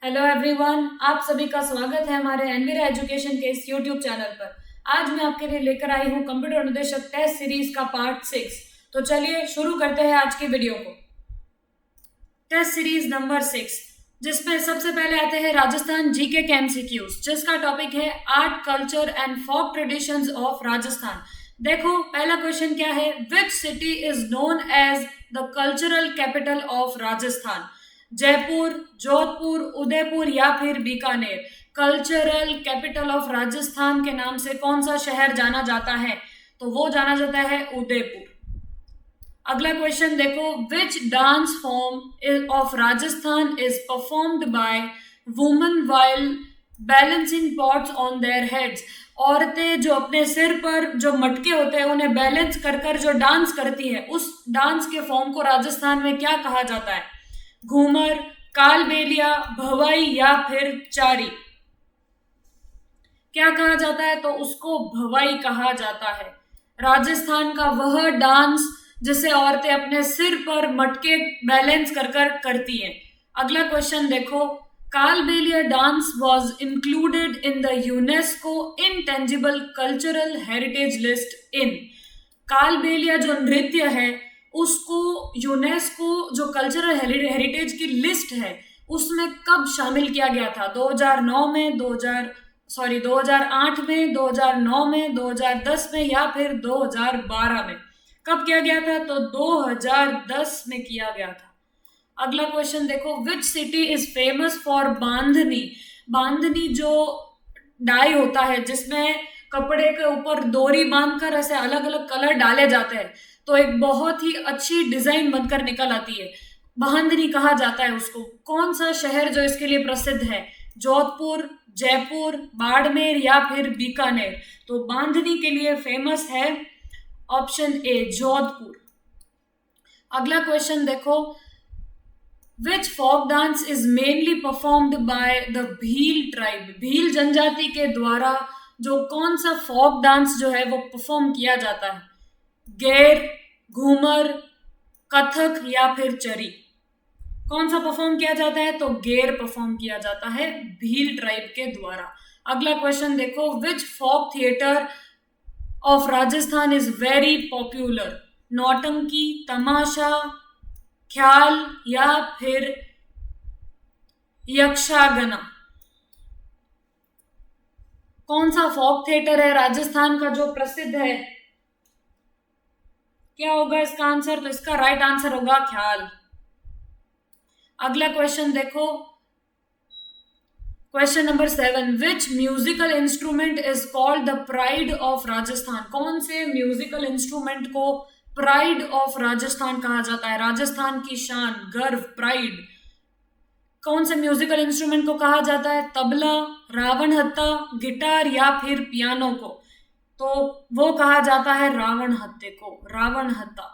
Hello everyone, आप सभी का स्वागत है हमारे एनवीरा एजुकेशन के इस यूट्यूब चैनल पर। आज मैं आपके लिए लेकर आई हूँ कंप्यूटर अनुदेशक टेस्ट सीरीज का पार्ट 6। तो चलिए शुरू करते हैं आज की वीडियो को। टेस्ट सीरीज नंबर 6, जिसमें सबसे पहले आते हैं राजस्थान जीके के एमसीक्यूज, जिसका टॉपिक है art culture and folk traditions of Rajasthan. देखो पहला क्वेश्चन क्या है, which city is known as the cultural capital of Rajasthan? Jaipur, Jodhpur, Udaipur या फिर Bikaner. Cultural capital of Rajasthan के नाम से कौन सा शहर जाना जाता है? तो वो जाना जाता है उदयपुर। अगला क्वेश्चन देखो, which dance form of Rajasthan is performed by women while balancing pots on their heads? औरतें जो अपने सिर पर जो मटके होते हैं उन्हें बैलेंस कर कर जो डांस करती है, उस डांस के फॉर्म को राजस्थान में क्या कहा जाता है? घूमर, कालबेलिया, भवाई या फिर चारी। क्या कहा जाता है? तो उसको भवाई कहा जाता है। राजस्थान का वह डांस जिसे औरतें अपने सिर पर मटके बैलेंस कर कर करती हैं। अगला क्वेश्चन देखो, Kalbelia dance was included in the UNESCO intangible cultural heritage list in. Kalbelia जो नृत्य है उसको यूनेस्को जो कल्चरल हेरिटेज की लिस्ट है उसमें कब शामिल किया गया था? 2009 में, 2008 में, 2009 में, 2010 में या फिर 2012 में? कब किया गया था? तो 2010 में किया गया था। अगला क्वेश्चन देखो, which city is famous for Bandhani? Bandhani जो डाई होता है जिसमें कपड़े के ऊपर डोरी बांधकर ऐसे अलग अलग कलर डाले जाते हैं तो एक बहुत ही अच्छी डिजाइन बनकर निकल आती है, बांधनी कहा जाता है उसको। कौन सा शहर जो इसके लिए प्रसिद्ध है? जोधपुर, जयपुर, बाड़मेर या फिर बीकानेर? तो बांधनी के लिए फेमस है ऑप्शन ए जोधपुर। अगला क्वेश्चन देखो, which folk dance is mainly performed by the Bhil tribe? Bhil जनजाति के द्वारा जो कौन सा फोक डांस जो है वो परफॉर्म किया जाता है? गैर, घूमर, कथक या फिर चरी? कौन सा परफॉर्म किया जाता है? तो गैर परफॉर्म किया जाता है भील ट्राइब के द्वारा। अगला क्वेश्चन देखो, which folk theatre of Rajasthan is very popular? Nautanki, Tamasha, ख्याल या फिर यक्षगान? कौन सा फोक थिएटर है राजस्थान का जो प्रसिद्ध है? क्या होगा इसका आंसर? तो इसका राइट आंसर होगा ख्याल। अगला क्वेश्चन देखो, question number 7, which musical instrument is called the pride of Rajasthan? कौन से म्यूजिकल इंस्ट्रूमेंट को प्राइड ऑफ राजस्थान कहा जाता है? राजस्थान की शान, गर्व, प्राइड। कौन से म्यूजिकल इंस्ट्रूमेंट को कहा जाता है? तबला, रावण हत्ता, गिटार या फिर पियानो को? तो वो कहा जाता है रावण हत्ते को, रावण हत्ता।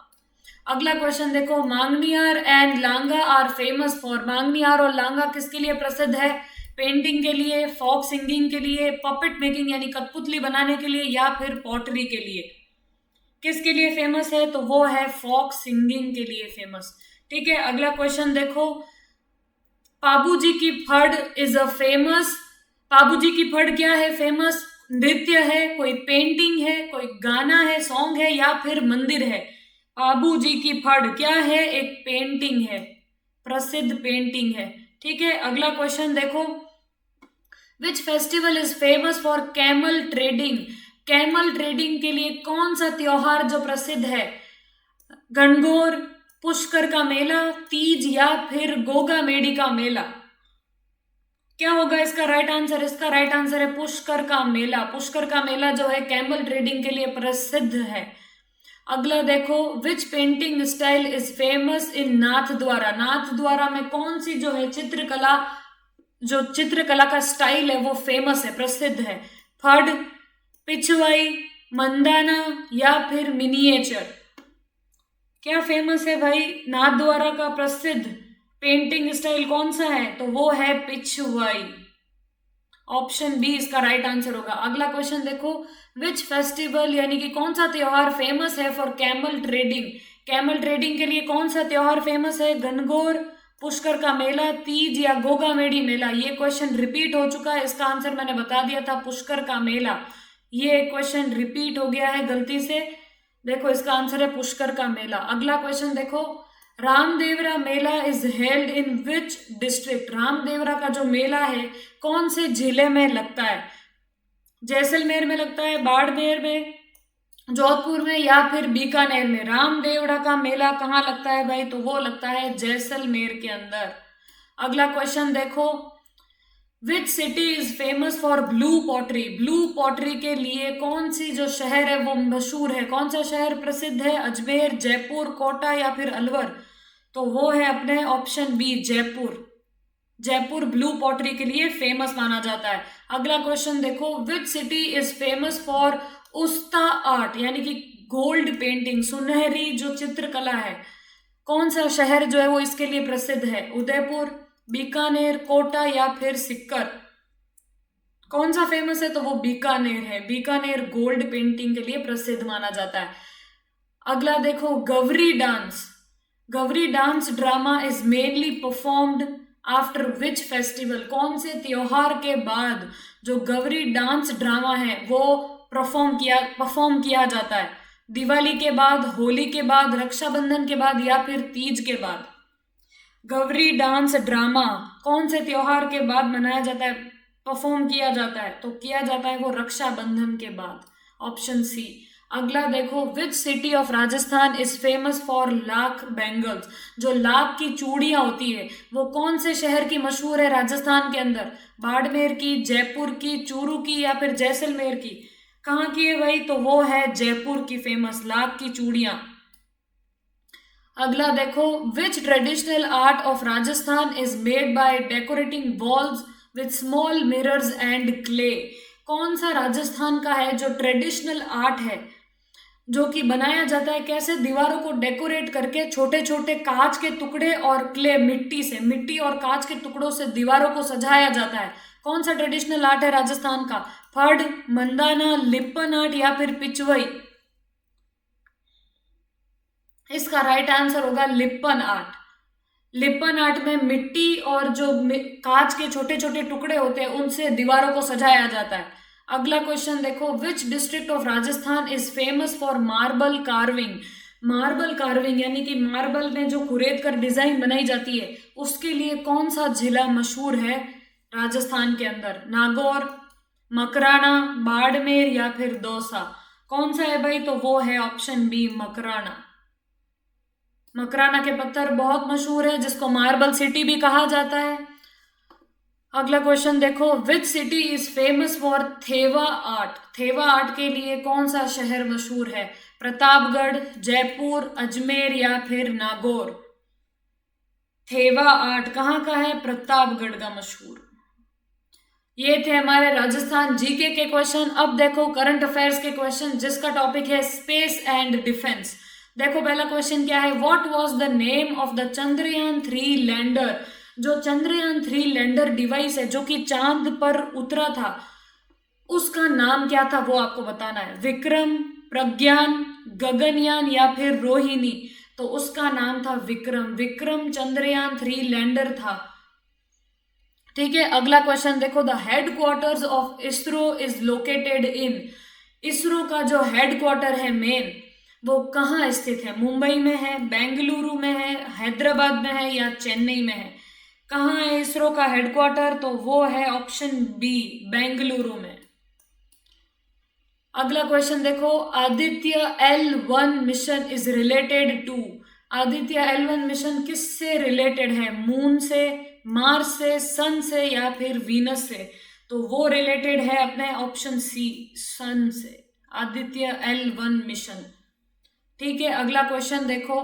अगला क्वेश्चन देखो, मांगनियार एंड लांगा आर फेमस फॉर? मांगनियार और लांगा किसके लिए प्रसिद्ध है? पेंटिंग के लिए, फोक सिंगिंग के लिए, पपेट मेकिंग यानी कठपुतली बनाने के लिए या फिर पॉटरी के लिए? किसके लिए फेमस है? तो वो है फोक सिंगिंग के लिए फेमस। ठीक है, अगला क्वेश्चन देखो, पाबूजी की फड़ इज अ फेमस? पाबूजी की फड़ क्या है? फेमस नृत्य है, कोई पेंटिंग है, कोई गाना है, सॉन्ग है या फिर मंदिर है? पाबूजी की फड़ क्या है? एक पेंटिंग है, प्रसिद्ध पेंटिंग है। ठीक है, अगला क्वेश्चन देखो, which festival is famous for camel trading? Camel trading के लिए कौन सा त्योहार जो प्रसिद्ध है? गणगौर, पुष्कर का मेला, तीज या फिर गोगा मेडी का मेला? क्या होगा इसका राइट आंसर? इसका राइट आंसर है पुष्कर का मेला। पुष्कर का मेला जो है कैमल ट्रेडिंग के लिए प्रसिद्ध है। अगला देखो, which painting style is famous in Nathdwara? Nathdwara में कौन सी जो है चित्रकला, जो चित्रकला का स्टाइल है वो फेमस है, प्रसिद्ध है? फड़, पिछवाई, मंदाना या फिर मिनिएचर? क्या फेमस है भाई? नाथद्वारा का प्रसिद्ध पेंटिंग स्टाइल कौन सा है? तो वो है पिछवाई। ऑप्शन बी इसका राइट आंसर होगा। अगला क्वेश्चन देखो, विच फेस्टिवल यानी कि कौन सा त्योहार फेमस है for camel trading? Camel trading के लिए कौन सा त्योहार फेमस है? गणगौर, पुष्कर का मेला, तीज या गोगामेडी मेला? ये क्वेश्चन रिपीट हो चुका है, इसका आंसर मैंने बता दिया था, पुष्कर का मेला। ये क्वेश्चन रिपीट हो गया है गलती से। देखो इसका आंसर है पुष्कर का मेला। अगला क्वेश्चन देखो, Ramdevra Mela is held in which district? Ramdevra का जो मेला है कौन से जिले में लगता है? जैसलमेर में लगता है, बाड़मेर में, जोधपुर में या फिर बीकानेर में? रामदेवरा का मेला कहाँ लगता है भाई? तो वो लगता है जैसलमेर के अंदर। अगला क्वेश्चन देखो, which city is famous for blue pottery? Blue pottery के लिए कौन सी जो शहर है वो मशहूर है? कौन सा शहर प्रसिद्ध है? अजमेर, जयपुर, कोटा या फिर अलवर? तो वो है अपने option B, Jaipur. Jaipur blue pottery के लिए फेमस माना जाता है। अगला क्वेश्चन देखो, which city is famous for Usta art, यानी कि गोल्ड पेंटिंग, सुनहरी जो चित्रकला है? कौन सा शहर जो है वो इसके लिए प्रसिद्ध है? उदयपुर, बीकानेर, कोटा या फिर सिक्कर? कौन सा फेमस है? तो वो बीकानेर है। बीकानेर गोल्ड पेंटिंग के लिए प्रसिद्ध माना जाता है। अगला देखो, Gavari dance. Gavari dance drama is mainly performed after which festival? कौन से त्योहार के बाद जो गवरी डांस ड्रामा है वो परफॉर्म किया जाता है? दिवाली के बाद, होली के बाद, रक्षाबंधन के बाद या फिर तीज के बाद? गवरी डांस ड्रामा कौन से त्योहार के बाद मनाया जाता है, परफॉर्म किया जाता है? तो किया जाता है वो रक्षाबंधन के बाद, ऑप्शन सी। अगला देखो, which city of Rajasthan is famous for lac bangles? जो लाख की चूड़ियां होती है वो कौन से शहर की मशहूर है राजस्थान के अंदर? बाड़मेर की, जयपुर की, चूरू की या फिर जैसलमेर की? कहाँ की है भाई? तो वो है जयपुर की फेमस लाख की चूड़ियां। अगला देखो, which traditional art of Rajasthan is made by decorating walls with small mirrors and clay? कौन सा राजस्थान का है जो ट्रेडिशनल आर्ट है जो कि बनाया जाता है कैसे? दीवारों को डेकोरेट करके छोटे छोटे कांच के टुकड़े और क्ले, मिट्टी और कांच के टुकड़ों से दीवारों को सजाया जाता है। कौन सा ट्रेडिशनल आर्ट है राजस्थान का? फड़, मंदाना, लिप्पन आर्ट या फिर पिचवई? इसका राइट आंसर होगा लिप्पन आर्ट। लिप्पन आर्ट में मिट्टी और जो कांच के छोटे छोटे टुकड़े होते हैं उनसे दीवारों को सजाया जाता है। अगला क्वेश्चन देखो, which district of Rajasthan is famous for marble carving? Marble carving यानी कि मार्बल में जो कुरेद कर डिजाइन बनाई जाती है उसके लिए कौन सा जिला मशहूर है राजस्थान के अंदर? नागौर, मकराना, बाड़मेर या फिर दौसा? कौन सा है भाई? तो वो है ऑप्शन बी, मकराना। मकराना के पत्थर बहुत मशहूर है जिसको मार्बल सिटी भी कहा जाता है। अगला क्वेश्चन देखो, which city is famous for Thewa art? Thewa art के लिए कौन सा शहर मशहूर है? प्रतापगढ़, जयपुर, अजमेर या फिर नागौर? थेवा आर्ट कहाँ का है? प्रतापगढ़ का मशहूर। ये थे हमारे राजस्थान जीके के क्वेश्चन। अब देखो करंट अफेयर्स के क्वेश्चन जिसका टॉपिक है स्पेस एंड डिफेंस। देखो पहला क्वेश्चन क्या है, what was the name of the Chandrayaan 3 lander? जो चंद्रयान 3 लैंडर डिवाइस है जो कि चांद पर उतरा था उसका नाम क्या था वो आपको बताना है। विक्रम, प्रज्ञान, गगनयान या फिर रोहिणी? तो उसका नाम था विक्रम। विक्रम चंद्रयान 3 लैंडर था। ठीक है, अगला क्वेश्चन देखो, the headquarters of ISRO is located in? ISRO का जो हेडक्वार्टर है मेन वो कहाँ स्थित है? मुंबई में है, बेंगलुरु में है, हैदराबाद में है या चेन्नई में है? कहाँ है इसरो का हेडक्वार्टर? तो वो है ऑप्शन बी, बेंगलुरु में। अगला क्वेश्चन देखो, Aditya L1 mission is related to? Aditya L1 mission किससे रिलेटेड है? मून से, मार्स से, सन से या फिर वीनस से? तो वो रिलेटेड है अपने ऑप्शन सी, सन से, आदित्य L1 मिशन। ठीक है, अगला क्वेश्चन देखो,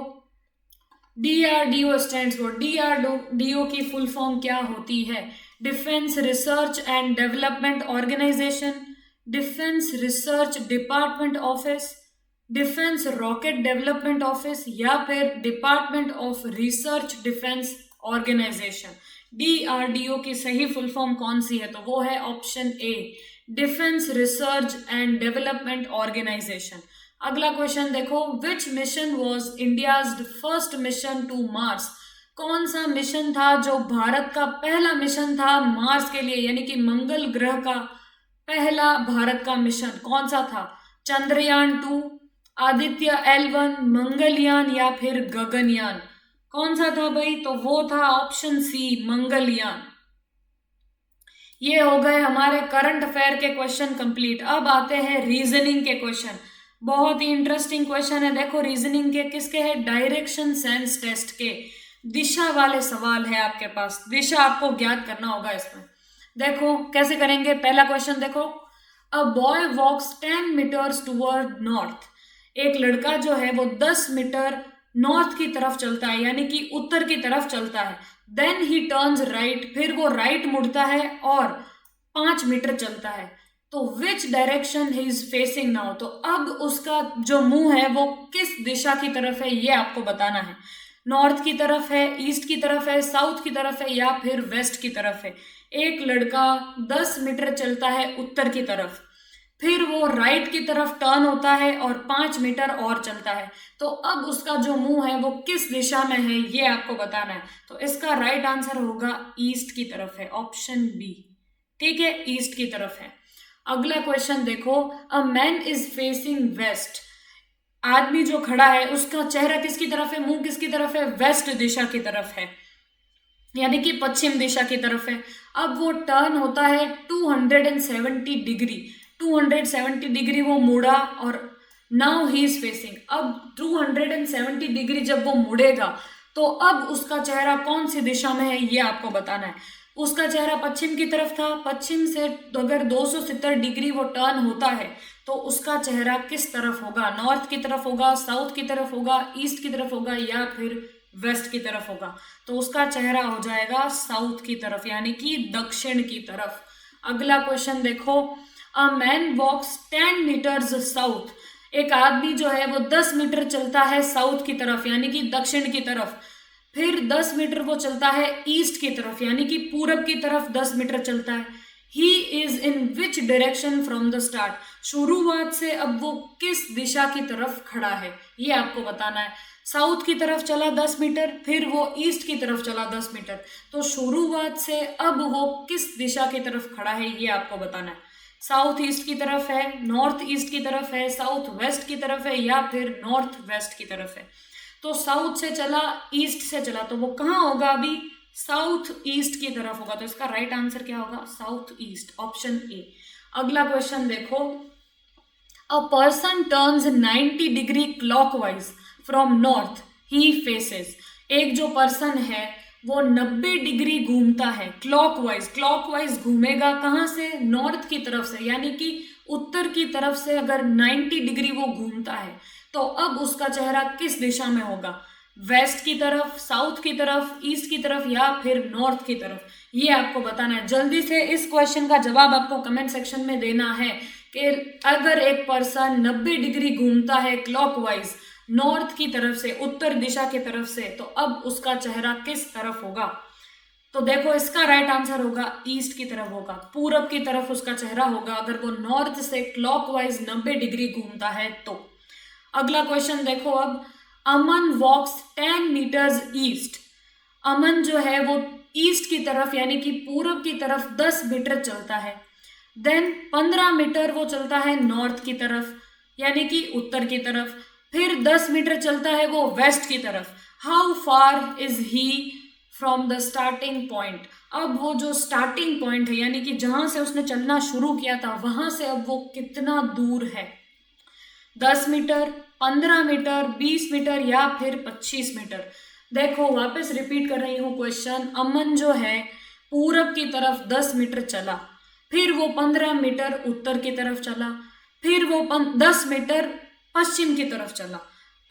DRDO स्टैंड्स फॉर? DRDO की फुल फॉर्म क्या होती है? Defence research and development organisation, defence research department office, defence rocket development office या फिर department of research defence organisation? DRDO की सही फुल फॉर्म कौन सी है? तो वो है option A, defence research and development organisation. अगला क्वेश्चन देखो, which mission was India's first mission to Mars? कौन सा मिशन था जो भारत का पहला मिशन था मार्स के लिए, यानी कि मंगल ग्रह का पहला भारत का मिशन कौन सा था? चंद्रयान 2, आदित्य L1, मंगलयान या फिर गगनयान? कौन सा था भाई? तो वो था ऑप्शन सी, मंगलयान। ये हो गए हमारे करंट अफेयर के क्वेश्चन कंप्लीट। अब आते हैं रीजनिंग के क्वेश्चन। बहुत ही इंटरेस्टिंग क्वेश्चन है। देखो रीजनिंग के किसके हैं? डायरेक्शन सेंस टेस्ट के दिशा वाले सवाल है आपके पास। दिशा आपको ज्ञात करना होगा इसमें। देखो कैसे करेंगे। पहला क्वेश्चन देखो, a boy walks 10 metres toward north. एक लड़का जो है वो 10 मीटर नॉर्थ की तरफ चलता है, यानी कि उत्तर की तरफ चलता है। देन ही टर्न्स राइट, फिर वो राइट मुड़ता है और 5 मीटर चलता है। तो which direction he is facing now? तो अब उसका जो मुंह है वो किस दिशा की तरफ है, ये आपको बताना है। नॉर्थ की तरफ है, ईस्ट की तरफ है, साउथ की तरफ है या फिर वेस्ट की तरफ है। एक लड़का 10 मीटर चलता है उत्तर की तरफ, फिर वो राइट की तरफ टर्न होता है और 5 मीटर और चलता है। तो अब उसका जो मुंह है वो किस दिशा में है, ये आपको बताना है। तो इसका राइट आंसर होगा ईस्ट की तरफ है, ऑप्शन बी। ठीक है, ईस्ट की तरफ है। अगला क्वेश्चन देखो, a man is facing west. आदमी जो खड़ा है उसका चेहरा किसकी तरफ है, मुंह किसकी तरफ है? वेस्ट दिशा की तरफ है, यानी कि पश्चिम दिशा की तरफ है। अब वो टर्न होता है 270 डिग्री, 270 डिग्री वो मुड़ा और नाउ ही इज फेसिंग। अब 270 डिग्री जब वो मुड़ेगा तो अब उसका चेहरा कौन सी दिशा में है, ये आपको बताना है। उसका चेहरा पश्चिम की तरफ था, पश्चिम से अगर 270 डिग्री वो टर्न होता है तो उसका चेहरा किस तरफ होगा? नॉर्थ की तरफ होगा, साउथ की तरफ होगा, ईस्ट की तरफ होगा या फिर वेस्ट की तरफ होगा? तो उसका चेहरा हो जाएगा साउथ की तरफ, यानी कि दक्षिण की तरफ। अगला क्वेश्चन देखो, a man walks 10 metres south. एक आदमी जो है वो 10 मीटर चलता है साउथ की तरफ, यानी कि दक्षिण की तरफ। फिर 10 मीटर वो चलता है ईस्ट की तरफ, यानी कि पूरब की तरफ 10 मीटर चलता है। He is in which direction from the start? शुरुआत से अब वो किस दिशा की तरफ खड़ा है, ये आपको बताना है। साउथ की तरफ चला 10 मीटर, फिर वो ईस्ट की तरफ चला 10 मीटर। तो शुरुआत से अब वो किस दिशा की तरफ खड़ा है, ये आपको बताना है। साउथ ईस्ट की तरफ है, नॉर्थ ईस्ट की तरफ है, साउथ वेस्ट की तरफ है या फिर नॉर्थ वेस्ट की तरफ है? तो साउथ से चला, ईस्ट से चला, तो वो कहाँ होगा? अभी साउथ ईस्ट की तरफ होगा। तो इसका राइट आंसर क्या होगा? South east, option A. अगला क्वेश्चन देखो, a person turns 90 degree clockwise from north he faces. एक जो पर्सन है वो 90 डिग्री घूमता है क्लॉकवाइज। क्लॉकवाइज घूमेगा कहाँ से? नॉर्थ की तरफ से, यानी कि उत्तर की तरफ से अगर 90 डिग्री वो घूमता है तो अब उसका चेहरा किस दिशा में होगा? वेस्ट की तरफ, साउथ की तरफ, ईस्ट की तरफ या फिर नॉर्थ की तरफ? ये आपको बताना है। जल्दी से इस क्वेश्चन का जवाब आपको कमेंट सेक्शन में देना है कि अगर एक पर्सन 90 डिग्री घूमता है क्लॉकवाइज नॉर्थ की तरफ से, उत्तर दिशा की तरफ से, तो अब उसका चेहरा किस तरफ होगा? तो देखो इसका राइट आंसर होगा ईस्ट की तरफ होगा, पूरब की तरफ उसका चेहरा होगा अगर वो नॉर्थ से क्लॉकवाइज 90 डिग्री घूमता है तो। अगला क्वेश्चन देखो, अब अमन वॉक्स 10 मीटर्स ईस्ट। अमन जो है वो ईस्ट की तरफ यानी कि पूरब की तरफ 10 मीटर चलता है। देन 15 मीटर वो चलता है नॉर्थ की तरफ यानी कि उत्तर की तरफ। फिर 10 मीटर चलता है वो वेस्ट की तरफ। How far is he from the starting point? अब वो जो स्टार्टिंग पॉइंट है यानी कि जहां से उसने चलना शुरू किया था वहां से अब वो कितना दूर है? 10 मीटर, 15 मीटर, 20 मीटर या फिर 25 मीटर? देखो वापस रिपीट कर रही हूँ क्वेश्चन। अमन जो है पूरब की तरफ 10 मीटर चला, फिर वो 15 मीटर उत्तर की तरफ चला, फिर वो 10 मीटर पश्चिम की तरफ चला।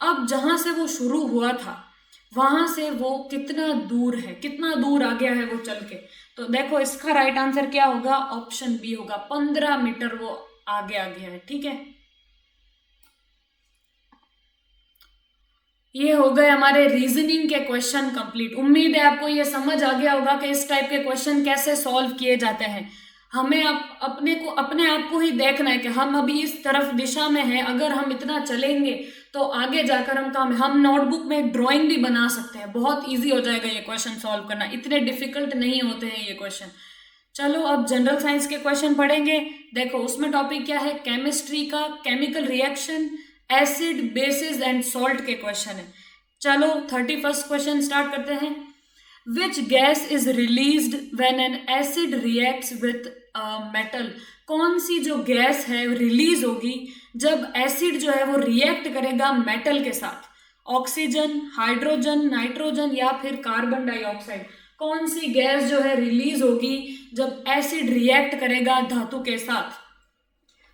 अब जहां से वो शुरू हुआ था वहां से वो कितना दूर है, कितना दूर आ गया है वो चल के? तो देखो इसका राइट आंसर क्या होगा? ऑप्शन बी होगा, 15 मीटर वो आगे आ गया है। ठीक है, ये हो गए हमारे रीजनिंग के क्वेश्चन कंप्लीट। उम्मीद है आपको ये समझ आ गया होगा कि इस टाइप के क्वेश्चन कैसे सॉल्व किए जाते हैं। हमें अपने आप को ही देखना है कि हम अभी इस तरफ दिशा में हैं, अगर हम इतना चलेंगे तो आगे जाकर हम नोटबुक में एक ड्राइंग भी बना सकते हैं, बहुत ईजी हो जाएगा ये क्वेश्चन सॉल्व करना, इतने डिफिकल्ट नहीं होते हैं ये क्वेश्चन। चलो अब जनरल साइंस के क्वेश्चन पढ़ेंगे। देखो उसमें टॉपिक क्या है, केमिस्ट्री का chemical reaction, acid, basis and salt के क्वेश्चन है। चलो 31st क्वेश्चन स्टार्ट करते हैं। Which gas is released when an acid reacts with metal? कौन सी जो गैस है रिलीज होगी जब एसिड जो है वो रिएक्ट करेगा मेटल के साथ? ऑक्सीजन, हाइड्रोजन, नाइट्रोजन या फिर कार्बन डाइऑक्साइड? कौन सी गैस जो है रिलीज होगी जब एसिड रिएक्ट करेगा धातु के साथ?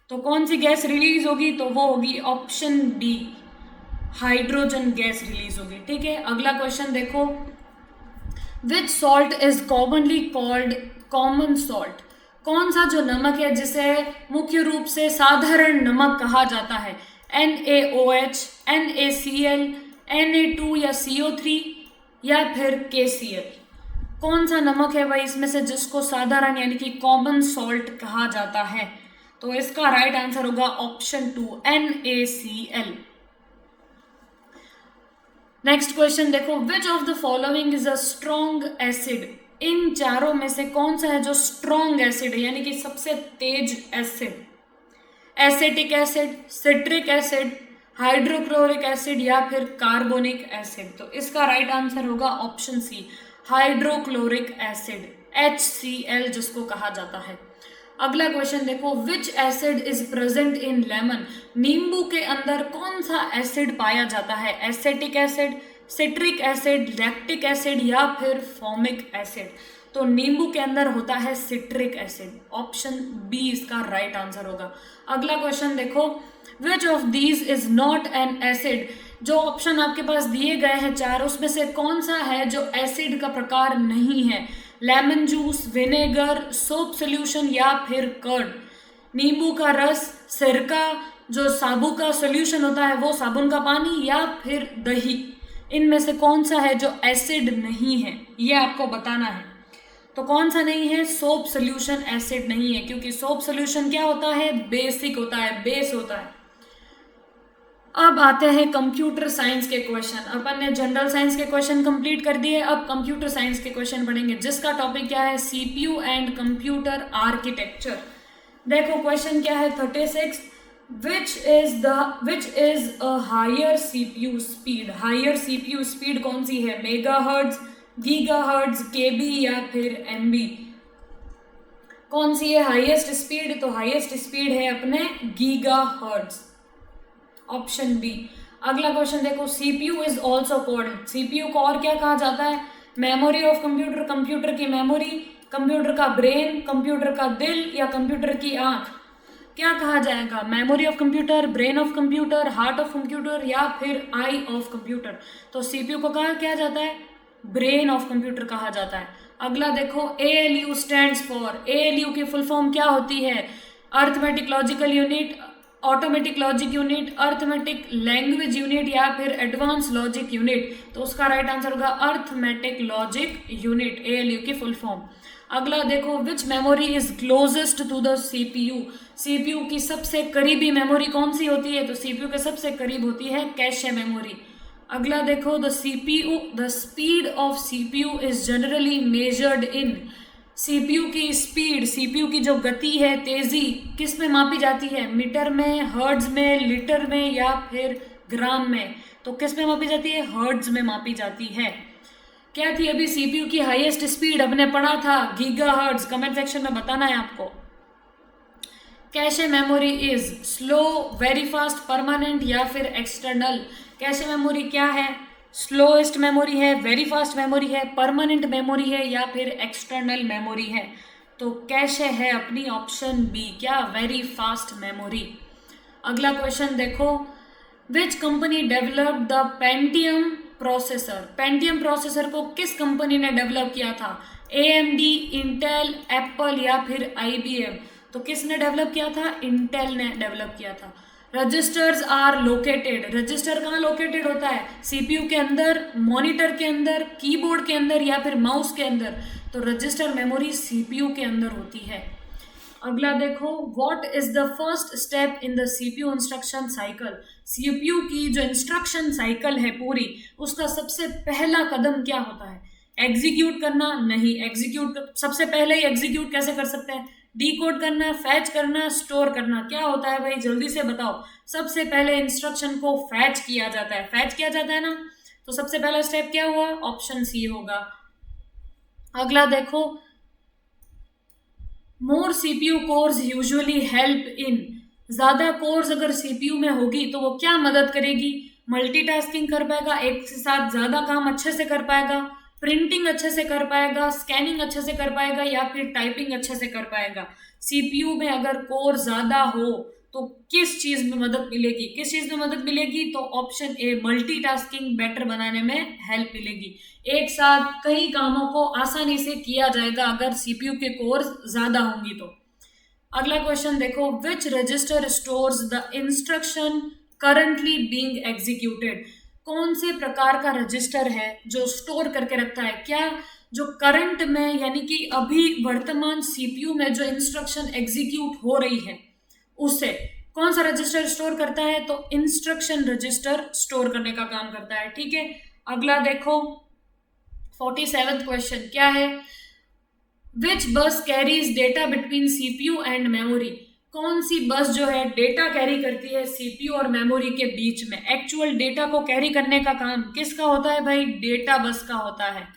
तो कौन सी गैस रिलीज होगी? तो वो होगी option B, hydrogen gas release होगी। ठीक है, अगला क्वेश्चन देखो। Which salt is commonly called common salt? कौन सा जो नमक है जिसे मुख्य रूप से साधारण नमक कहा जाता है? NaOH, NaCl, Na2 या CO3 या फिर KCl? कौन सा नमक है वह इसमें से जिसको साधारण यानी कि कॉमन सॉल्ट कहा जाता है? तो इसका राइट आंसर होगा ऑप्शन 2, NaCl। नेक्स्ट क्वेश्चन देखो। Which of the following is a strong acid? इन चारों में से कौन सा है जो स्ट्रॉन्ग एसिड है यानी कि सबसे तेज acid? Acetic acid, citric acid, hydrochloric acid या फिर कार्बोनिक एसिड? तो इसका राइट आंसर होगा option C, hydrochloric acid, HCl जिसको कहा जाता है। अगला क्वेश्चन देखो। Which acid is present in lemon? नींबू के अंदर कौन सा एसिड पाया जाता है? Acetic acid, citric acid, lactic acid या फिर फॉर्मिक एसिड? तो नींबू के अंदर होता है सिट्रिक एसिड, ऑप्शन बी इसका राइट आंसर होगा। अगला क्वेश्चन देखो। Which of these is not an acid? जो ऑप्शन आपके पास दिए गए हैं चार, उसमें से कौन सा है जो एसिड का प्रकार नहीं है? Lemon juice, vinegar, soap solution या फिर कर्ड? नींबू का रस, सिरका, जो साबु का सोल्यूशन होता है वो साबुन का पानी या फिर दही? इनमें से कौन सा है जो एसिड नहीं है, ये आपको बताना है। तो कौन सा नहीं है? सोप सोल्यूशन एसिड नहीं है, क्योंकि सोप सोल्यूशन क्या होता है? बेसिक होता है, बेस होता है। अब आते हैं कंप्यूटर साइंस के क्वेश्चन। अपन ने जनरल साइंस के क्वेश्चन कंप्लीट कर दिए, अब कंप्यूटर साइंस के क्वेश्चन पढ़ेंगे जिसका टॉपिक क्या है? CPU and computer architecture. देखो क्वेश्चन क्या है 36। Which is a higher CPU speed? Higher CPU speed कौन सी है? मेगाहर्ट्ज, गीगाहर्ट्ज, KB या फिर MB? कौन सी है हाईएस्ट स्पीड? तो हाईएस्ट स्पीड है अपने गीगाहर्ट्ज, ऑप्शन बी। अगला क्वेश्चन देखो। CPU is also called, CPU को और क्या कहा जाता है? मेमोरी ऑफ कंप्यूटर, कंप्यूटर की मेमोरी, कंप्यूटर का ब्रेन, कंप्यूटर का दिल या कंप्यूटर की आंख? क्या कहा जाएगा? Memory of computer, brain of computer, heart of computer या फिर आई ऑफ कंप्यूटर? तो CPU को कहा क्या जाता है? ब्रेन ऑफ कंप्यूटर कहा जाता है। अगला देखो। ALU स्टैंड्स फॉर, ALU की फुल फॉर्म क्या होती है? Arithmetic logical unit, automatic logic unit, arithmetic language unit या फिर एडवांस लॉजिक यूनिट? तो उसका राइट आंसर होगा अर्थमेटिक लॉजिक यूनिट, ALU की फुल फॉर्म। अगला देखो। Which memory is closest to the CPU? CPU की सबसे करीबी मेमोरी कौन सी होती है? तो CPU के सबसे करीब होती है कैशे मेमोरी। अगला देखो। The speed of CPU is generally measured in? CPU की स्पीड, CPU की जो गति है, तेजी, किस में मापी जाती है? मीटर में, हर्ट्ज में, लीटर में या फिर ग्राम में? तो किस में मापी जाती है? हर्ट्ज में मापी जाती है। क्या थी अभी CPU की हाईएस्ट स्पीड? अपने पढ़ा था गीगाहर्ट्ज, कमेंट सेक्शन में बताना है आपको। Cache memory is slow, very fast, permanent या फिर एक्सटर्नल? कैशे मेमोरी क्या है? स्लोएस्ट मेमोरी है, वेरी फास्ट मेमोरी है, परमानेंट मेमोरी है या फिर एक्सटर्नल मेमोरी है? तो कैशे है अपनी ऑप्शन बी, क्या? Very fast memory. अगला क्वेश्चन देखो। Which company developed the Pentium processor? Pentium processor को किस कंपनी ने डेवलप किया था? AMD, इंटेल, एप्पल या फिर IBM? तो किसने डेवलप किया था? इंटेल ने डेवलप किया था। रजिस्टर्स आर लोकेटेड, रजिस्टर कहाँ लोकेटेड होता है? CPU के अंदर, मॉनिटर के अंदर, कीबोर्ड के अंदर या फिर माउस के अंदर? तो रजिस्टर मेमोरी CPU के अंदर होती है। अगला देखो, what is the first step in the CPU instruction cycle. CPU की जो इंस्ट्रक्शन साइकिल है पूरी, उसका सबसे पहला कदम क्या होता है? एग्जीक्यूट करना? नहीं, एग्जीक्यूट सबसे पहले ही एग्जीक्यूट कैसे कर सकते हैं? डीकोड करना, फैच करना, स्टोर करना। क्या होता है भाई, जल्दी से बताओ। सबसे पहले इंस्ट्रक्शन को फैच किया जाता है, फैच किया जाता है ना, तो सबसे पहला स्टेप क्या हुआ? ऑप्शन सी होगा। अगला देखो, more CPU cores usually help in. ज्यादा कोर्स अगर सीपीयू में होगी तो वो क्या मदद करेगी? मल्टीटास्किंग कर पाएगा, एक से साथ ज्यादा काम अच्छे से कर पाएगा, प्रिंटिंग अच्छे से कर पाएगा, स्कैनिंग अच्छे से कर पाएगा, या फिर टाइपिंग अच्छे से कर पाएगा। सीपीयू में अगर कोर ज्यादा हो तो किस चीज में मदद मिलेगी? किस चीज में मदद मिलेगी? तो ऑप्शन ए, मल्टीटास्किंग बेटर बनाने में हेल्प मिलेगी। एक साथ कई कामों को आसानी से किया जाएगा अगर सीपीयू के कोर ज्यादा होंगी तो। अगला क्वेश्चन देखो, which register stores the instruction currently being executed. कौन से प्रकार का रजिस्टर है जो स्टोर करके रखता है? क्या जो करंट में, यानी कि अभी वर्तमान सीपीयू में जो इंस्ट्रक्शन एग्जीक्यूट हो रही है उसे कौन सा रजिस्टर स्टोर करता है? तो इंस्ट्रक्शन रजिस्टर स्टोर करने का काम करता है। ठीक है, अगला देखो, 47th क्वेश्चन क्या है? विच बस carries data between CPU and memory. कौन सी बस जो है डेटा कैरी करती है सीपीयू और मेमोरी के बीच में? एक्चुअल डेटा को कैरी करने का काम किसका होता है भाई? डेटा बस का होता है।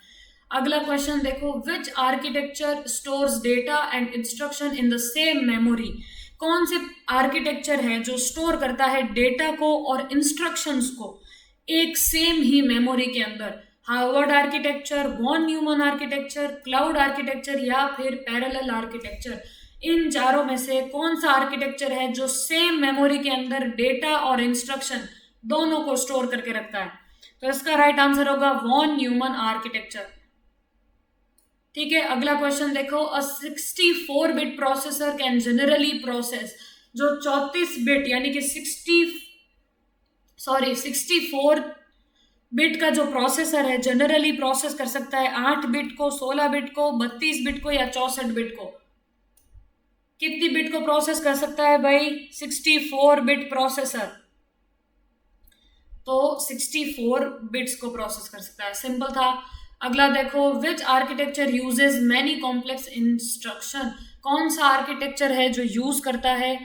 अगला क्वेश्चन देखो, which architecture stores data and instruction in the same memory. कौन से आर्किटेक्चर है जो स्टोर करता है डेटा को और इंस्ट्रक्शंस को एक सेम ही मेमोरी के अंदर? Harvard architecture, von Neumann architecture, cloud architecture, या फिर पैरेलल आर्किटेक्चर। इन चारों में से कौन सा आर्किटेक्चर है जो सेम मेमोरी के अंदर डेटा और इंस्ट्रक्शन दोनों को स्टोर करके रखता है? तो इसका राइट आंसर होगा वॉन न्यूमन आर्किटेक्चर। ठीक है, अगला क्वेश्चन देखो, अ 64 bit processor can generally process. जो 34 बिट यानी कि 64 बिट का जो प्रोसेसर है जनरली प्रोसेस कर सकता है 8 बिट को, 16 बिट को, 32 बिट को, या 64 बिट को। कितनी बिट को प्रोसेस कर सकता है भाई? 64 बिट प्रोसेसर तो 64 बिट्स को प्रोसेस कर सकता है। सिंपल था। अगला देखो, which architecture uses many complex instruction. कौन सा आर्किटेक्चर है जो यूज करता है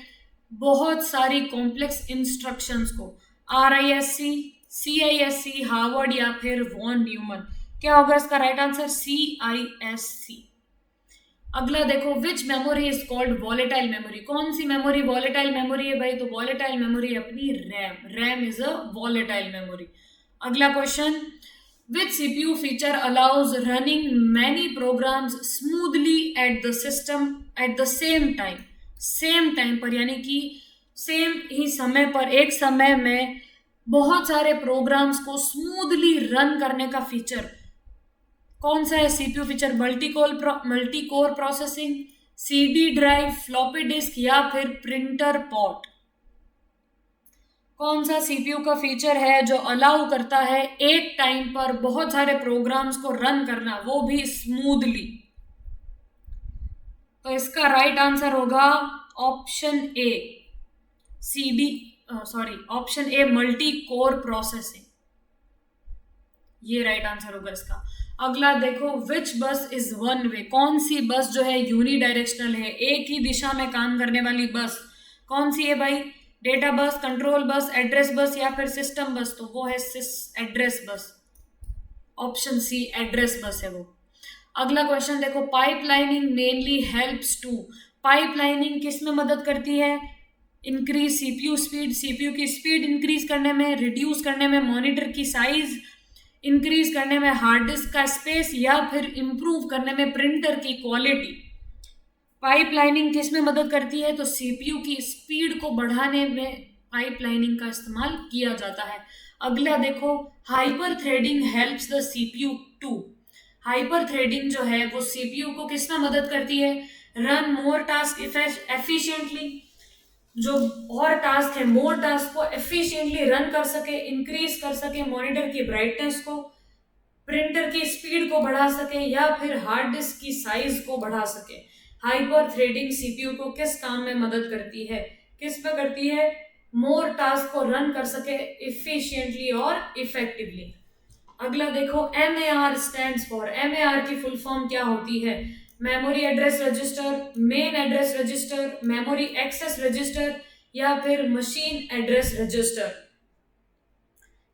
बहुत सारी कॉम्प्लेक्स इंस्ट्रक्शंस को? RISC, CISC, हार्वर्ड, या फिर वॉन न्यूमन। क्या होगा इसका राइट आंसर? CISC। अगला देखो, which memory is called volatile memory. कौन सी मेमोरी वॉलेटाइल मेमोरी है भाई? तो वॉलेटाइल मेमोरी अपनी RAM is a volatile memory. अगला question, which CPU feature allows running many programs smoothly at the system at the same time. Same time पर, यानी कि सेम ही समय पर, एक समय में बहुत सारे प्रोग्राम्स को स्मूथली रन करने का फीचर कौन सा है? CPU feature multi core processing, CD drive, floppy disk, या फिर प्रिंटर पॉट। कौन सा सीपीयू का फीचर है जो अलाउ करता है एक टाइम पर बहुत सारे प्रोग्राम्स को रन करना, वो भी स्मूथली? तो इसका राइट आंसर होगा option A, option A, multi core processing. ये राइट आंसर होगा इसका। अगला देखो, विच बस इज वन वे। कौन सी बस जो है यूनी डायरेक्शनल है, एक ही दिशा में काम करने वाली बस कौन सी है भाई? Data bus, control bus, address bus, या फिर सिस्टम बस? तो वो है address bus. Option C, address bus है वो। अगला क्वेश्चन देखो, pipelining mainly helps to. Pipelining किस में मदद करती है? इंक्रीज सीपीयू स्पीड, सीपीयू की स्पीड इंक्रीज करने में, रिड्यूस करने में मॉनिटर की साइज, इंक्रीज करने में हार्ड डिस्क का स्पेस, या फिर इंप्रूव करने में प्रिंटर की क्वालिटी। पाइपलाइनिंग किस में मदद करती है? तो सीपीयू की स्पीड को बढ़ाने में पाइपलाइनिंग का इस्तेमाल किया जाता है। अगला देखो, hyper threading helps the CPU to. Hyper threading जो है वो सीपीयू को किस में मदद करती है? Run more task efficiently. जो और टास्क है, मोर टास्क को एफिशिएंटली रन कर सके, इंक्रीज कर सके मॉनिटर की ब्राइटनेस को, प्रिंटर की स्पीड को बढ़ा सके, या फिर हार्ड डिस्क की साइज को बढ़ा सके। हाइपर थ्रेडिंग सीपीयू को किस काम में मदद करती है? किस पे करती है? मोर टास्क को रन कर सके इफिशिएंटली और इफेक्टिवली। अगला देखो, MAR स्टैंड्स फॉर, MAR की फुल फॉर्म क्या होती है? Memory address register, main address register, memory access register या फिर मशीन एड्रेस रजिस्टर।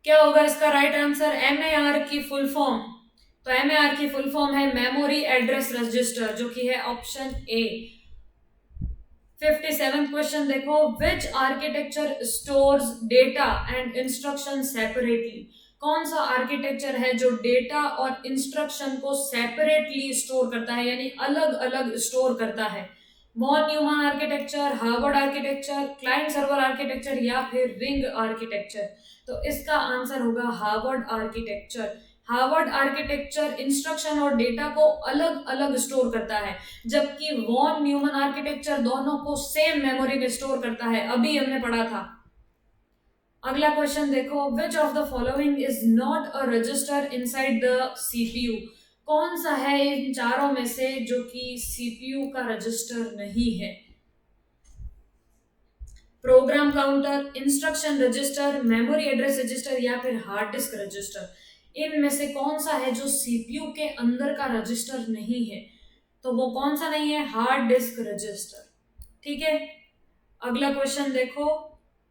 क्या होगा इसका राइट आंसर? MAR की फुल फॉर्म, तो MAR की फुल फॉर्म है मेमोरी एड्रेस रजिस्टर, जो कि है ऑप्शन ए। 57 क्वेश्चन देखो, which architecture stores data and instruction separately? कौन सा आर्किटेक्चर है जो डेटा और इंस्ट्रक्शन को सेपरेटली स्टोर करता है, यानी अलग अलग स्टोर करता है? Von Neumann architecture, Harvard architecture, client server architecture या फिर रिंग आर्किटेक्चर? तो इसका आंसर होगा Harvard architecture. Harvard architecture instruction और डेटा को अलग अलग स्टोर करता है, जबकि वॉन न्यूमैन आर्किटेक्चर दोनों को सेम मेमोरी में स्टोर करता है, अभी हमने पढ़ा था। अगला क्वेश्चन देखो, which of the following is not a resistor inside the CPU? कौन सा है इन चारों में से जो कि सीपीयू का रजिस्टर नहीं है? Program counter, instruction register, memory address register या फिर हार्ड डिस्क रजिस्टर? इनमें से कौन सा है जो सीपीयू के अंदर का रजिस्टर नहीं है? तो वो कौन सा नहीं है? Hard disk register. ठीक है, अगला क्वेश्चन देखो,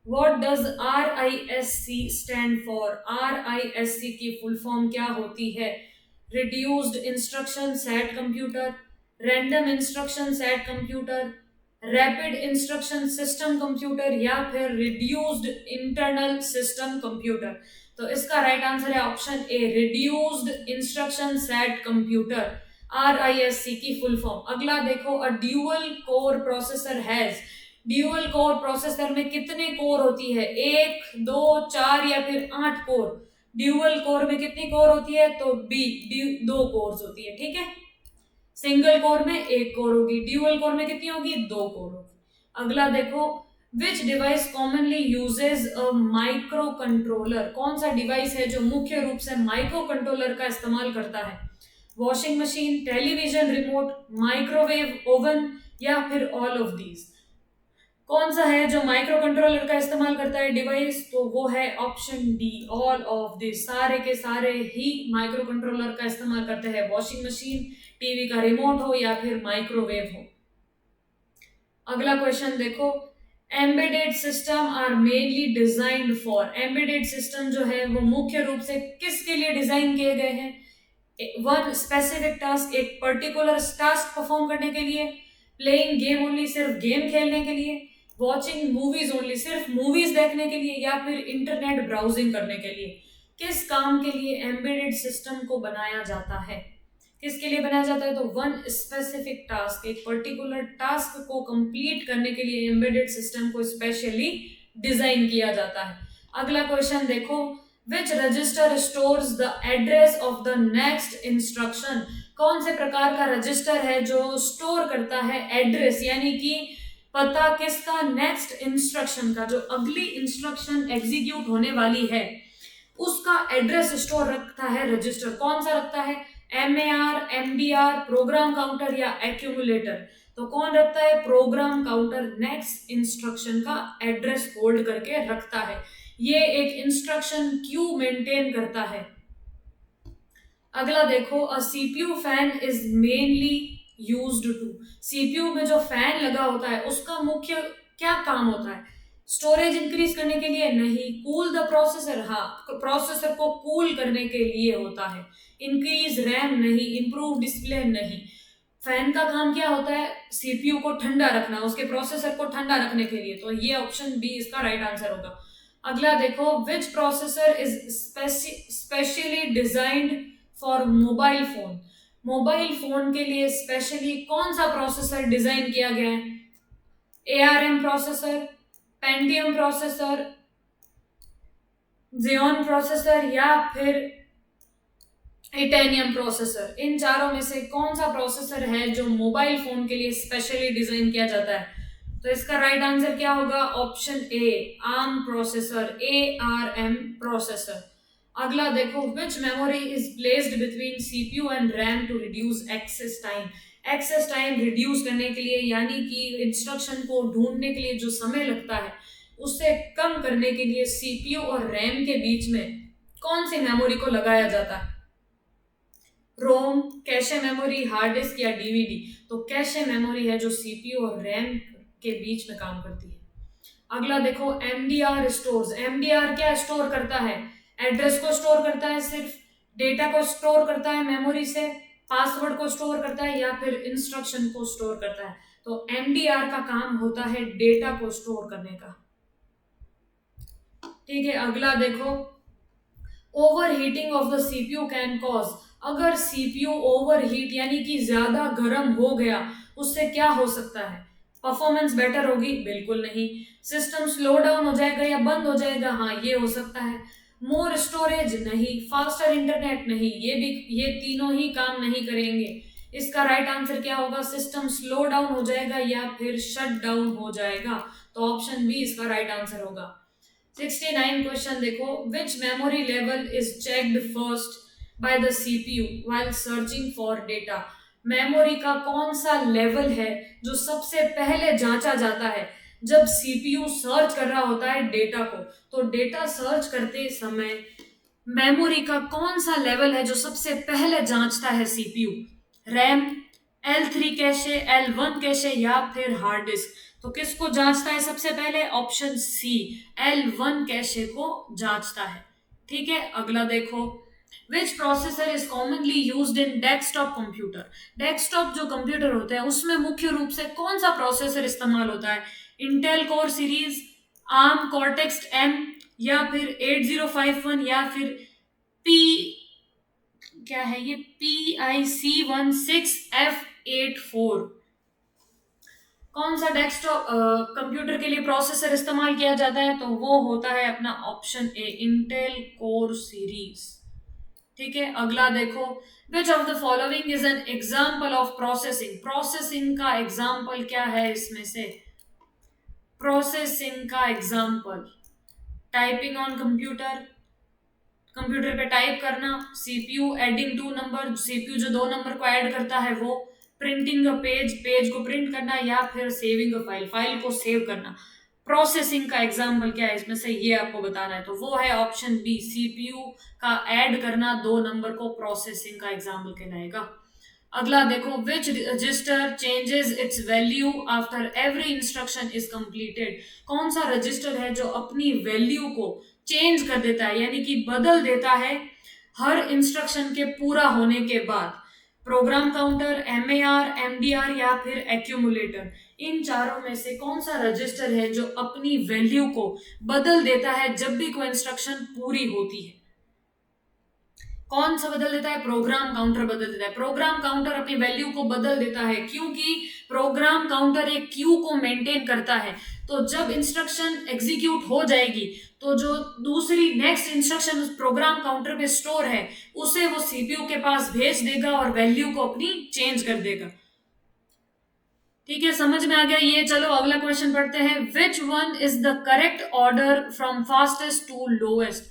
what does RISC stand for? RISC की फुल फॉर्म क्या होती है? Reduced instruction set computer, random instruction set computer, rapid instruction system computer या फिर रिड्यूस्ड इंटरनल सिस्टम कंप्यूटर? तो इसका राइट आंसर है ऑप्शन ए, reduced instruction set computer, RISC की फुल फॉर्म। अगला देखो, अ dual core processor has, dual core processor में कितने कोर होती है? 1, 2, 4 या फिर 8 कोर? ड्यूअल कोर में कितनी कोर होती है? तो बी, 2 कोर्स होती है। ठीक है, सिंगल कोर में 1 कोर होगी, ड्यूअल कोर में कितनी होगी? 2 कोर होगी। अगला देखो, विच device commonly usage a micro controller? कौन सा डिवाइस है जो मुख्य रूप से माइक्रो कंट्रोलर का इस्तेमाल करता है? Washing machine, television remote, microwave oven या फिर ऑल ऑफ दीज? कौन सा है जो माइक्रो कंट्रोलर का इस्तेमाल करता है डिवाइस? तो वो है option D, all of this. सारे के सारे ही माइक्रो कंट्रोलर का इस्तेमाल करते हैं, वॉशिंग मशीन, टीवी का रिमोट हो या फिर माइक्रोवेव हो। अगला क्वेश्चन देखो, embedded system are mainly designed for? Embedded system जो है वो मुख्य रूप से किसके लिए डिजाइन किए गए हैं? वन स्पेसिफिक टास्क, एक पर्टिकुलर टास्क परफॉर्म करने के लिए, प्लेइंग गेम ओनली, सिर्फ गेम खेलने के लिए, वॉचिंग मूवीज ओनली, सिर्फ मूवीज देखने के लिए, या फिर इंटरनेट ब्राउजिंग करने के लिए? किस काम के लिए एम्बेडेड सिस्टम को बनाया जाता है? किसके लिए बनाया जाता है? तो वन स्पेसिफिक टास्क, एक पर्टिकुलर टास्क को कंप्लीट करने के लिए एम्बेडेड सिस्टम को स्पेशली डिजाइन किया जाता है। अगला क्वेश्चन देखो, which register stores the address of the next instruction? कौन से प्रकार का रजिस्टर है जो स्टोर करता है एड्रेस, यानी कि पता किसका? नेक्स्ट इंस्ट्रक्शन का, जो अगली इंस्ट्रक्शन एग्जीक्यूट होने वाली है उसका एड्रेस स्टोर रखता है रजिस्टर। कौन सा रखता है? MAR, MBR, प्रोग्राम काउंटर या एक्यूमुलेटर? तो कौन रखता है? प्रोग्राम काउंटर नेक्स्ट इंस्ट्रक्शन का एड्रेस होल्ड करके रखता है। ये एक इंस्ट्रक्शन क्यू मेंटेन करता है। अगला देखो, अ CPU fan is mainly used to? CPU में जो फैन लगा होता है उसका मुख्य क्या काम होता है? स्टोरेज इंक्रीज करने के लिए? नहीं। Cool the processor? हाँ, प्रोसेसर को कूल करने के लिए होता है। Increase RAM? नहीं। Improve display? नहीं। फैन का काम क्या होता है? CPU को ठंडा रखना, उसके प्रोसेसर को ठंडा रखने के लिए। तो ये ऑप्शन बी इसका राइट आंसर होगा। अगला देखो, which processor is specially designed for mobile phone? Mobile phone के लिए स्पेशली कौन सा प्रोसेसर डिजाइन किया गया है? ARM processor, Pentium processor, Xeon processor या फिर इटेनियम प्रोसेसर? इन चारों में से कौन सा प्रोसेसर है जो मोबाइल फोन के लिए स्पेशली डिजाइन किया जाता है? तो इसका राइट आंसर क्या होगा? Option A, ARM processor, ARM processor. अगला देखो, which memory is placed between CPU and RAM to reduce access time? Access time reduce करने के लिए, यानी कि इंस्ट्रक्शन को ढूंढने के लिए जो समय लगता है उससे कम करने के लिए सीपीयू और रैम के बीच में कौन सी मेमोरी को लगाया जाता है? रोम, कैशे मेमोरी, हार्ड डिस्क या डीवीडी? तो कैशे मेमोरी है जो सीपीयू और रैम के बीच में काम करती है। अगला देखो, एमडीआर स्टोर्स। एमडीआर क्या स्टोर करता है? एड्रेस को स्टोर करता है, सिर्फ डेटा को स्टोर करता है मेमोरी से, पासवर्ड को स्टोर करता है, या फिर इंस्ट्रक्शन को स्टोर करता है? तो एमडीआर का काम होता है डेटा को स्टोर करने का। ठीक है, अगला देखो, overheating of the CPU can cause. अगर सीपीयू ओवरहीट यानी कि ज्यादा गर्म हो गया, उससे क्या हो सकता है? परफॉर्मेंस बेटर होगी? बिल्कुल नहीं। सिस्टम स्लो डाउन हो जाएगा या बंद हो जाएगा? हाँ, ये हो सकता है। मोर स्टोरेज? नहीं। Faster internet? नहीं। ये तीनों ही काम नहीं करेंगे। इसका राइट आंसर क्या होगा? सिस्टम स्लो डाउन हो जाएगा या फिर शट डाउन हो जाएगा। तो ऑप्शन बी इसका राइट आंसर होगा। 69 क्वेश्चन देखो, which memory level is checked first by the CPU while searching for data? Memory का कौन सा लेवल है जो सबसे पहले जांचा जाता है जब सीपीयू सर्च कर रहा होता है डेटा को? तो डेटा सर्च करते समय मेमोरी का कौन सा लेवल है जो सबसे पहले जांचता है CPU? RAM, L3 cache, L1 cache या फिर हार्ड डिस्क? तो किसको जांचता है सबसे पहले? ऑप्शन सी, L1 कैशे को जांचता है। ठीक है, अगला देखो, which processor is commonly used in desktop computer? Desktop जो कंप्यूटर होते हैं उसमें मुख्य रूप से कौन सा प्रोसेसर इस्तेमाल होता है? Intel Core series, ARM Cortex M, या फिर 8051, या फिर पी क्या है ये, PIC16F84? कौन सा डेस्कटॉप कंप्यूटर के लिए प्रोसेसर इस्तेमाल किया जाता है? तो वो होता है अपना option A, Intel Core series. ठीक है, अगला देखो, which of the following is an example of processing? Processing का एग्जाम्पल क्या है इसमें से? प्रोसेसिंग का example, typing on computer, computer पे टाइप करना, सीपीयू एडिंग 2 नंबर, सीपीयू जो 2 नंबर को ऐड करता है वो, प्रिंटिंग अ पेज, पेज को प्रिंट करना, या फिर सेविंग अ फाइल, फाइल को सेव करना। प्रोसेसिंग का एग्जाम्पल क्या है इसमें से, ये आपको बताना है। तो वो है ऑप्शन बी, सीपीयू का ऐड करना 2 नंबर को प्रोसेसिंग का एग्जाम्पल कहलाएगा। अगला देखो, which register changes its value after every instruction is completed? कौन सा रजिस्टर है जो अपनी वैल्यू को चेंज कर देता है, यानी कि बदल देता है हर इंस्ट्रक्शन के पूरा होने के बाद? प्रोग्राम काउंटर, एमएआर, एमडीआर या फिर एक्यूमुलेटर? इन चारों में से कौन सा रजिस्टर है जो अपनी वैल्यू को बदल देता है जब भी कोई इंस्ट्रक्शन पूरी होती है? कौन सा बदल देता है? प्रोग्राम काउंटर बदल देता है। प्रोग्राम काउंटर अपनी वैल्यू को बदल देता है क्योंकि प्रोग्राम काउंटर एक क्यू को मेंटेन करता है। तो जब इंस्ट्रक्शन एग्जीक्यूट हो जाएगी तो जो दूसरी नेक्स्ट इंस्ट्रक्शन उस प्रोग्राम काउंटर पे स्टोर है उसे वो सीपीयू के पास भेज देगा और वैल्यू को अपनी चेंज कर देगा। ठीक है, समझ में आ गया ये? चलो अगला क्वेश्चन पढ़ते हैं। Which one is the correct order from fastest to lowest?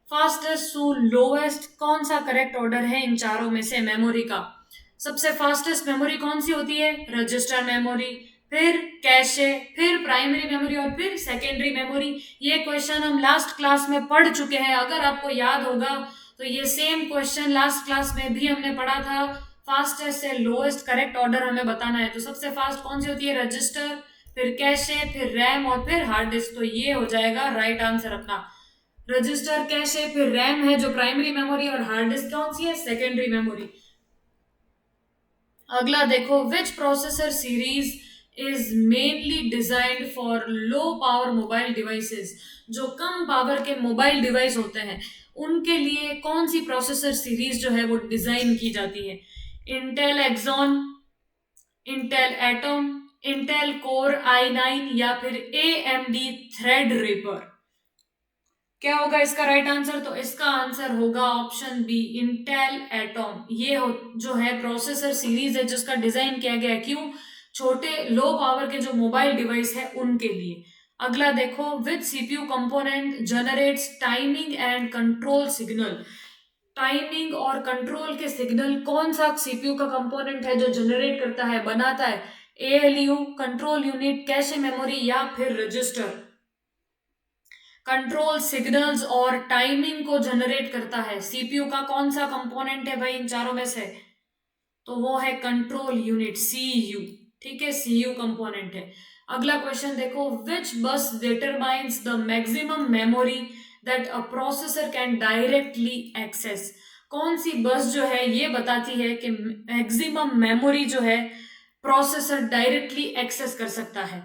Fastest to lowest कौन सा करेक्ट ऑर्डर है इन चारों में से? मेमोरी का सबसे फास्टेस्ट मेमोरी कौन सी होती है? रजिस्टर मेमोरी, फिर कैशे, फिर प्राइमरी मेमोरी और फिर सेकेंडरी मेमोरी। ये क्वेश्चन हम लास्ट क्लास में पढ़ चुके हैं, अगर आपको याद होगा तो ये सेम क्वेश्चन लास्ट क्लास में भी हमने पढ़ा था। फास्टेस्ट से लोएस्ट करेक्ट ऑर्डर हमें बताना है। तो सबसे फास्ट कौन सी होती है? रजिस्टर, फिर कैशे, फिर रैम और फिर हार्ड डिस्क। तो ये हो जाएगा राइट आंसर अपना। रजिस्टर, कैशे, फिर रैम है जो प्राइमरी मेमोरी, और हार्ड डिस्क कौन सी है? Secondary memory. अगला देखो, which processor series is mainly designed for low power mobile devices? जो कम पावर के मोबाइल डिवाइस होते हैं उनके लिए कौन सी प्रोसेसर सीरीज जो है वो डिजाइन की जाती है? Intel Xeon, Intel Atom, Intel Core i9 या फिर AMD थ्रेडरिपर? क्या होगा इसका राइट आंसर? तो इसका आंसर होगा ऑप्शन बी, इंटेल एटम। ये जो है प्रोसेसर सीरीज है जिसका डिजाइन किया गया है, क्यों? छोटे लो पावर के जो मोबाइल डिवाइस है उनके लिए। अगला देखो, which CPU component generates timing and control signal? Timing और कंट्रोल के सिग्नल कौन सा सीपीयू का कंपोनेंट है जो जनरेट करता है, बनाता है? ALU, control unit, cache memory या फिर रजिस्टर? कंट्रोल सिग्नल्स और टाइमिंग को जनरेट करता है सीपीयू का कौन सा कंपोनेंट है भाई इन चारों में से? तो वो है कंट्रोल यूनिट, सीयू। ठीक है, सीयू कंपोनेंट है। अगला क्वेश्चन देखो, which bus determines the maximum memory that a processor can directly access? कौन सी बस जो है ये बताती है कि मैक्सिमम मेमोरी जो है प्रोसेसर डायरेक्टली एक्सेस कर सकता है?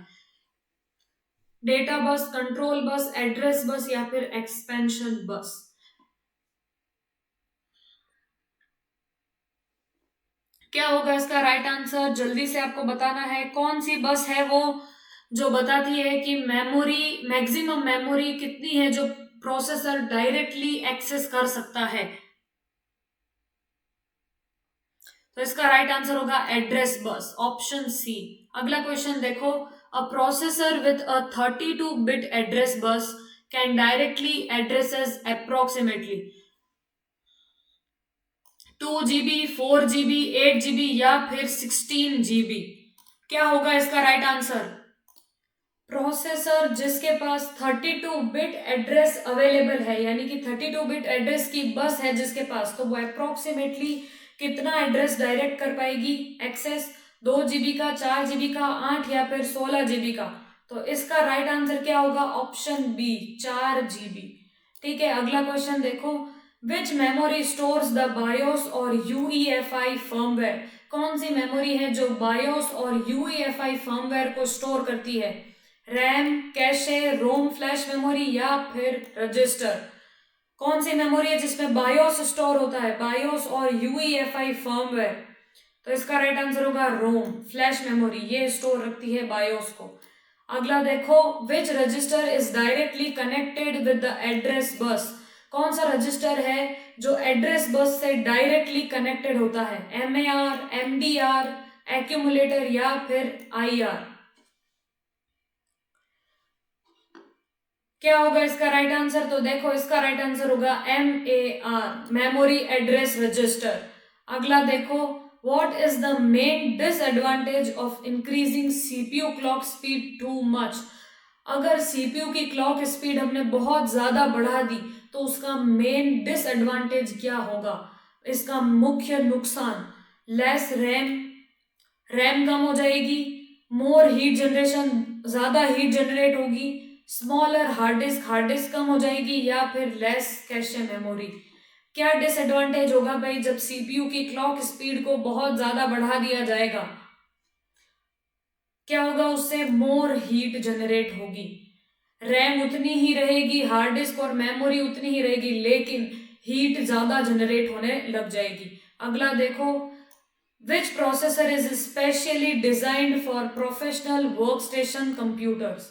Data bus, control bus, address bus या फिर एक्सपेंशन बस? क्या होगा इसका राइट आंसर? जल्दी से आपको बताना है। कौन सी बस है वो जो बताती है कि मेमोरी, मैक्सिमम मेमोरी कितनी है जो प्रोसेसर डायरेक्टली एक्सेस कर सकता है? तो इसका राइट आंसर होगा एड्रेस बस, ऑप्शन सी। अगला क्वेश्चन देखो, अ processor with a 32-bit address bus can directly addresses approximately 2 GB, 4 GB, 8 GB या फिर 16 GB? क्या होगा इसका राइट आंसर? प्रोसेसर जिसके पास 32-bit एड्रेस अवेलेबल है, यानी कि 32-bit एड्रेस की बस है जिसके पास, तो वो अप्रोक्सीमेटली कितना एड्रेस डायरेक्ट कर पाएगी एक्सेस? 2 GB का, 4 GB का, 8 या फिर 16 GB का? तो इसका राइट आंसर क्या होगा? Option B, 4 GB। ठीक है, अगला क्वेश्चन देखो, which memory stores the BIOS और यूईएफआई फर्मवेयर? कौन सी मेमोरी है जो बायोस और यूईएफआई फर्मवेयर को स्टोर करती है? रैम, कैशे, रोम फ्लैश मेमोरी या फिर रजिस्टर? कौन सी मेमोरी है जिसमें बायोस स्टोर होता है, बायोस और यूईएफआई फर्मवेयर? तो इसका राइट आंसर होगा रोम फ्लैश मेमोरी, ये स्टोर रखती है बायोस को। अगला देखो, which register is directly connected with the address bus? कौन सा रजिस्टर है जो एड्रेस बस से डायरेक्टली कनेक्टेड होता है? एमएआर, एमडीआर, एक्यूमुलेटर या फिर आईआर? क्या होगा इसका राइट आंसर? तो देखो इसका राइट आंसर होगा एमएआर, मेमोरी एड्रेस रजिस्टर। अगला देखो, what is the main disadvantage of increasing CPU clock speed too much? अगर सीपीयू की क्लॉक स्पीड हमने बहुत ज्यादा बढ़ा दी तो उसका मेन डिसएडवांटेज क्या होगा? इसका मुख्य नुकसान, लेस रैम, रैम कम हो जाएगी, मोर हीट जनरेशन, ज्यादा हीट जनरेट होगी, स्मॉलर हार्ड डिस्क कम हो जाएगी या फिर लेस कैशे मेमोरी? क्या डिसएडवांटेज होगा भाई जब सीपीयू की क्लॉक स्पीड को बहुत ज्यादा बढ़ा दिया जाएगा? क्या होगा उससे? मोर हीट जनरेट होगी, रैम उतनी ही रहेगी, हार्ड डिस्क और मेमोरी उतनी ही रहेगी, लेकिन हीट ज्यादा जनरेट होने लग जाएगी। अगला देखो, which processor is specially designed for professional workstation computers?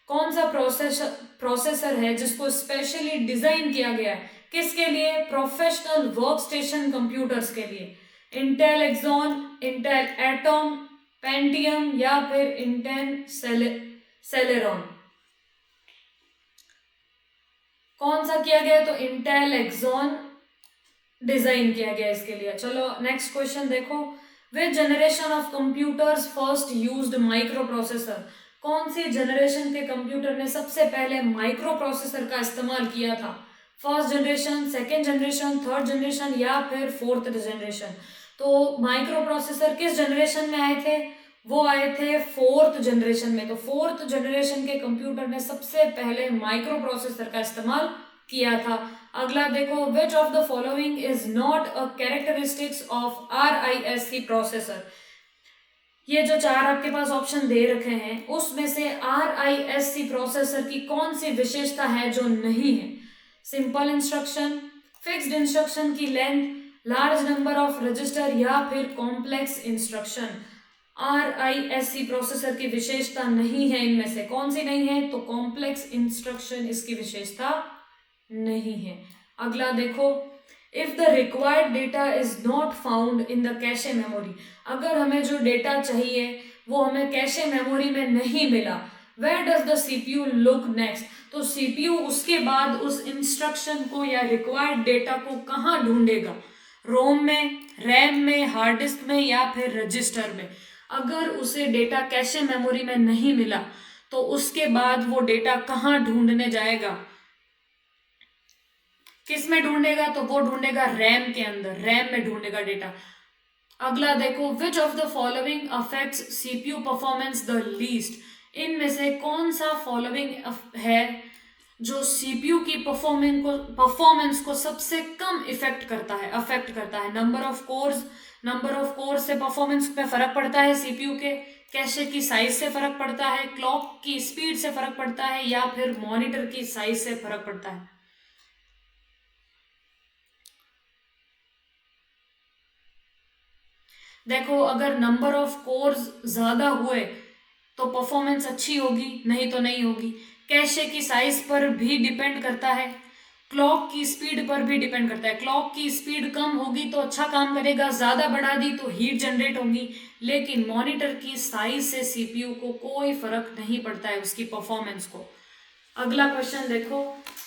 कौन सा प्रोसेसर है जिसको स्पेशली डिजाइन किया गया है? किसके लिए? प्रोफेशनल वर्कस्टेशन कंप्यूटर्स के लिए। Intel Xeon, Intel Atom, Pentium या फिर इंटेल सेलेरॉन? कौन सा किया गया? तो इंटेल एक्सॉन डिजाइन किया गया इसके लिए। चलो नेक्स्ट क्वेश्चन देखो, विच generation of computers first used micro processor? कौन सी जनरेशन के कंप्यूटर ने सबसे पहले माइक्रो प्रोसेसर का इस्तेमाल किया था? First generation, second generation, third generation या फिर फोर्थ जनरेशन? तो माइक्रो प्रोसेसर किस जनरेशन में आए थे? वो आए थे फोर्थ जनरेशन में। तो फोर्थ जनरेशन के कंप्यूटर ने सबसे पहले माइक्रो प्रोसेसर का इस्तेमाल किया था। अगला देखो, which of the following is not a characteristics of RISC processor? ये जो चार आपके पास ऑप्शन दे रखे हैं उसमें से आरआईएससी प्रोसेसर की कौन सी विशेषता है जो नहीं है? सिंपल इंस्ट्रक्शन, फिक्स्ड इंस्ट्रक्शन की length, large number of register या फिर कॉम्प्लेक्स इंस्ट्रक्शन? आरआईएससी प्रोसेसर की विशेषता नहीं है इनमें से, कौन सी नहीं है? तो कॉम्प्लेक्स इंस्ट्रक्शन इसकी विशेषता नहीं है। अगला देखो, if the required data is not found in the cache memory? अगर हमें जो डेटा चाहिए वो हमें कैशे मेमोरी में नहीं मिला where does the CPU look next, तो सीपीयू उसके बाद उस इंस्ट्रक्शन को या रिक्वायर्ड डेटा को कहाँ ढूंढेगा, रोम में, रैम में, हार्ड डिस्क में या फिर रजिस्टर में। अगर उसे डेटा कैशे मेमोरी में नहीं मिला तो उसके बाद वो डेटा कहाँ ढूंढने जाएगा, किस में ढूंढेगा, तो वो ढूंढेगा रैम के अंदर, रैम में ढूंढेगा डेटा। अगला देखो, which of the following affects CPU performance the least, इनमें से कौन सा फॉलोइंग है जो सीपीयू की परफॉर्मेंस को सबसे कम अफेक्ट करता है। नंबर ऑफ कोर्स से परफॉर्मेंस पे फर्क पड़ता है सीपीयू के, कैशे की साइज से फर्क पड़ता है, क्लॉक की स्पीड से फर्क पड़ता है या फिर मॉनिटर की साइज से फर्क पड़ता है। देखो, अगर नंबर ऑफ कोर्स ज्यादा हुए तो परफॉर्मेंस अच्छी होगी, नहीं तो नहीं होगी। कैशे की साइज पर भी डिपेंड करता है, क्लॉक की स्पीड पर भी डिपेंड करता है। क्लॉक की स्पीड कम होगी तो अच्छा काम करेगा, ज्यादा बढ़ा दी तो हीट जनरेट होगी, लेकिन मॉनिटर की साइज से सीपीयू को कोई फर्क नहीं पड़ता है उसकी परफॉर्मेंस को। अगला क्वेश्चन देखो,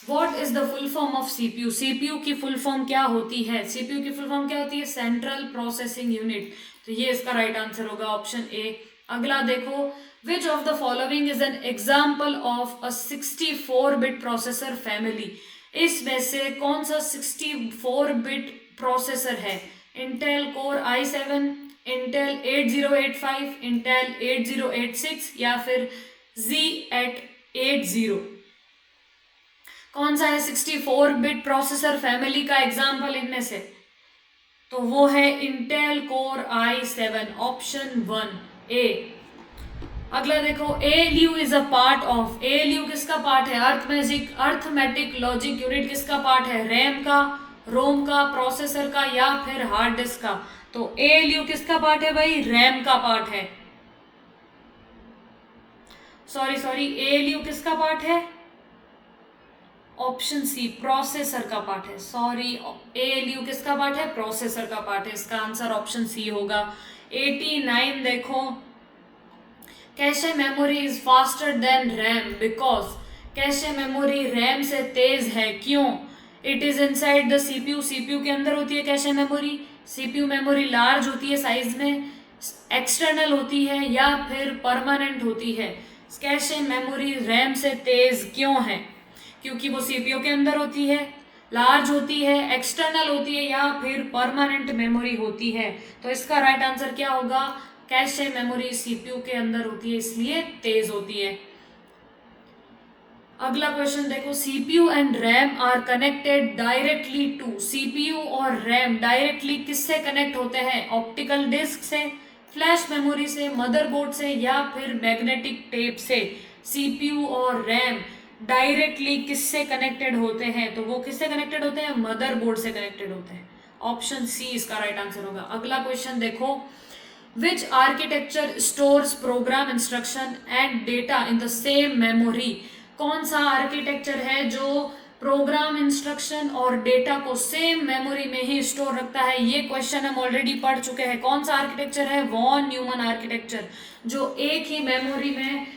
what is the full form of CPU, CPU की फुल फॉर्म क्या होती है, सीपीयू की फुल फॉर्म क्या होती है, सेंट्रल प्रोसेसिंग यूनिट, तो ये इसका राइट आंसर होगा ऑप्शन ए। अगला देखो, which of the following is an example of a 64-बिट प्रोसेसर फैमिली, इसमें से कौन सा 64-बिट प्रोसेसर है, Intel Core i7, Intel 8085, Intel 8086 या फिर Z80, कौन सा है 64-बिट प्रोसेसर फैमिली का एग्जाम्पल इनमें से, तो वो है इंटेल कोर i7, ऑप्शन 1 ए। अगला देखो, ALU is a part of, ALU किसका पार्ट है, अर्थमेटिक लॉजिक यूनिट किसका पार्ट है, रैम का, रोम का, प्रोसेसर का या फिर हार्ड डिस्क का, तो ALU किसका पार्ट है भाई, रैम का पार्ट है। सॉरी ALU किसका पार्ट है, ऑप्शन सी, प्रोसेसर का पार्ट है। सॉरी, ALU किसका पार्ट है, प्रोसेसर का पार्ट है, इसका आंसर ऑप्शन सी होगा। 89 देखो, cache memory is faster than RAM because, cache memory RAM से तेज है, क्यों, it is inside the CPU, CPU के अंदर होती है cache memory, CPU memory large होती है साइज में, एक्सटर्नल होती है या फिर परमानेंट होती है। कैशे मेमोरी रैम से तेज क्यों है, क्योंकि वो सीपीयू के अंदर होती है, लार्ज होती है, एक्सटर्नल होती है या फिर परमानेंट मेमोरी होती है। तो इसका राइट आंसर क्या होगा, कैशे मेमोरी सीपीयू के अंदर होती है इसलिए तेज होती है। अगला क्वेश्चन देखो, CPU and RAM are connected directly to, CPU और रैम डायरेक्टली किससे कनेक्ट होते हैं, ऑप्टिकल डिस्क से, फ्लैश मेमोरी से, मदरबोर्ड से या फिर मैग्नेटिक टेप से। सीपीयू और रैम डायरेक्टली किससे कनेक्टेड होते हैं, तो वो किससे कनेक्टेड होते हैं, मदरबोर्ड से कनेक्टेड होते हैं, ऑप्शन सी इसका राइट आंसर होगा। अगला क्वेश्चन देखो, which architecture stores program instruction and data in the same memory, कौन सा आर्किटेक्चर है जो प्रोग्राम इंस्ट्रक्शन और डेटा को सेम मेमोरी में ही स्टोर रखता है, ये क्वेश्चन हम ऑलरेडी पढ़ चुके हैं। कौन सा आर्किटेक्चर है, वॉन न्यूमन आर्किटेक्चर, जो एक ही मेमोरी में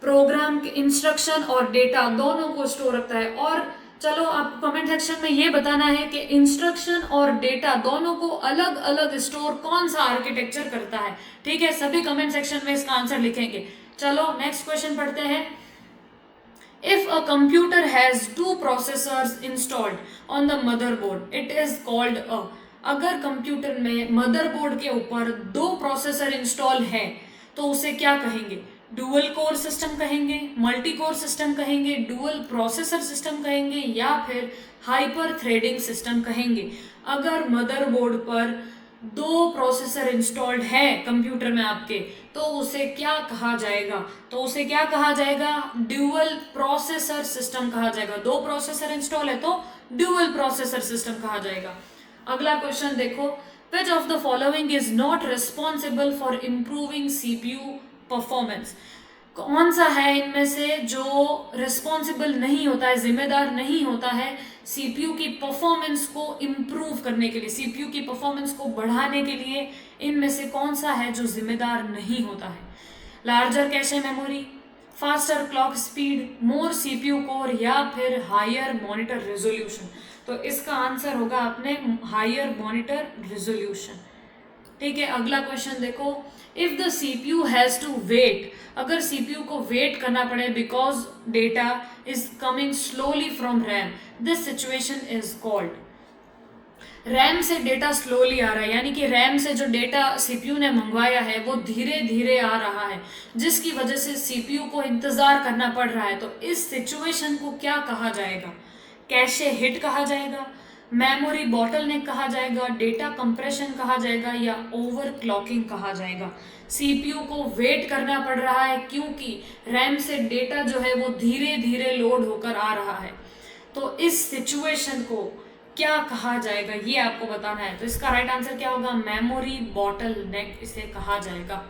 प्रोग्राम के इंस्ट्रक्शन और डेटा दोनों को स्टोर रखता है। और चलो आपको कमेंट सेक्शन में ये बताना है कि इंस्ट्रक्शन और डेटा दोनों को अलग अलग स्टोर कौन सा आर्किटेक्चर करता है, ठीक है, सभी कमेंट सेक्शन में इसका आंसर लिखेंगे। चलो नेक्स्ट क्वेश्चन पढ़ते हैं। If a computer has two processors installed on the motherboard, it is called a, अगर कंप्यूटर में मदरबोर्ड के ऊपर दो प्रोसेसर इंस्टॉल है तो उसे क्या कहेंगे, डुअल कोर सिस्टम कहेंगे, मल्टी कोर सिस्टम कहेंगे, डुअल प्रोसेसर सिस्टम कहेंगे या फिर हाइपर थ्रेडिंग सिस्टम कहेंगे। अगर मदरबोर्ड पर दो प्रोसेसर इंस्टॉल्ड है कंप्यूटर में आपके तो उसे क्या कहा जाएगा, तो उसे क्या कहा जाएगा, ड्यूअल प्रोसेसर सिस्टम कहा जाएगा। दो प्रोसेसर इंस्टॉल है तो ड्यूअल प्रोसेसर सिस्टम कहा जाएगा। अगला क्वेश्चन देखो, which of the following is not responsible for improving CPU performance, कौन सा है इनमें से जो रिस्पॉन्सिबल नहीं होता है, जिम्मेदार नहीं होता है सीपीयू की परफॉर्मेंस को इम्प्रूव करने के लिए, सीपीयू की परफॉर्मेंस को बढ़ाने के लिए, इनमें से कौन सा है जो जिम्मेदार नहीं होता है, larger cache memory, faster clock speed, more CPU core या फिर हायर मॉनिटर रेजोल्यूशन। तो इसका आंसर होगा अपने हायर मॉनिटर रेजोल्यूशन। ठीक है, अगला क्वेश्चन देखो, if the CPU has to wait, अगर सीपीयू को वेट करना पड़े because data is coming slowly from RAM, this situation is called. RAM से डेटा स्लोली आ रहा है, यानी कि रैम से जो डेटा सीपीयू ने मंगवाया है वो धीरे धीरे आ रहा है, जिसकी वजह से सीपीयू को इंतजार करना पड़ रहा है। तो इस सिचुएशन को क्या कहा जाएगा? कैशे हिट कहा जाएगा, मेमोरी बॉटलनेक कहा जाएगा, डेटा कंप्रेशन कहा जाएगा या ओवरक्लॉकिंग कहा जाएगा। सीपीयू को वेट करना पड़ रहा है क्योंकि रैम से डेटा जो है वो धीरे धीरे लोड होकर आ रहा है। तो इस सिचुएशन को क्या कहा जाएगा ये आपको बताना है। तो इसका राइट आंसर क्या होगा? मेमोरी बॉटलनेक इसे कहा जाएगा।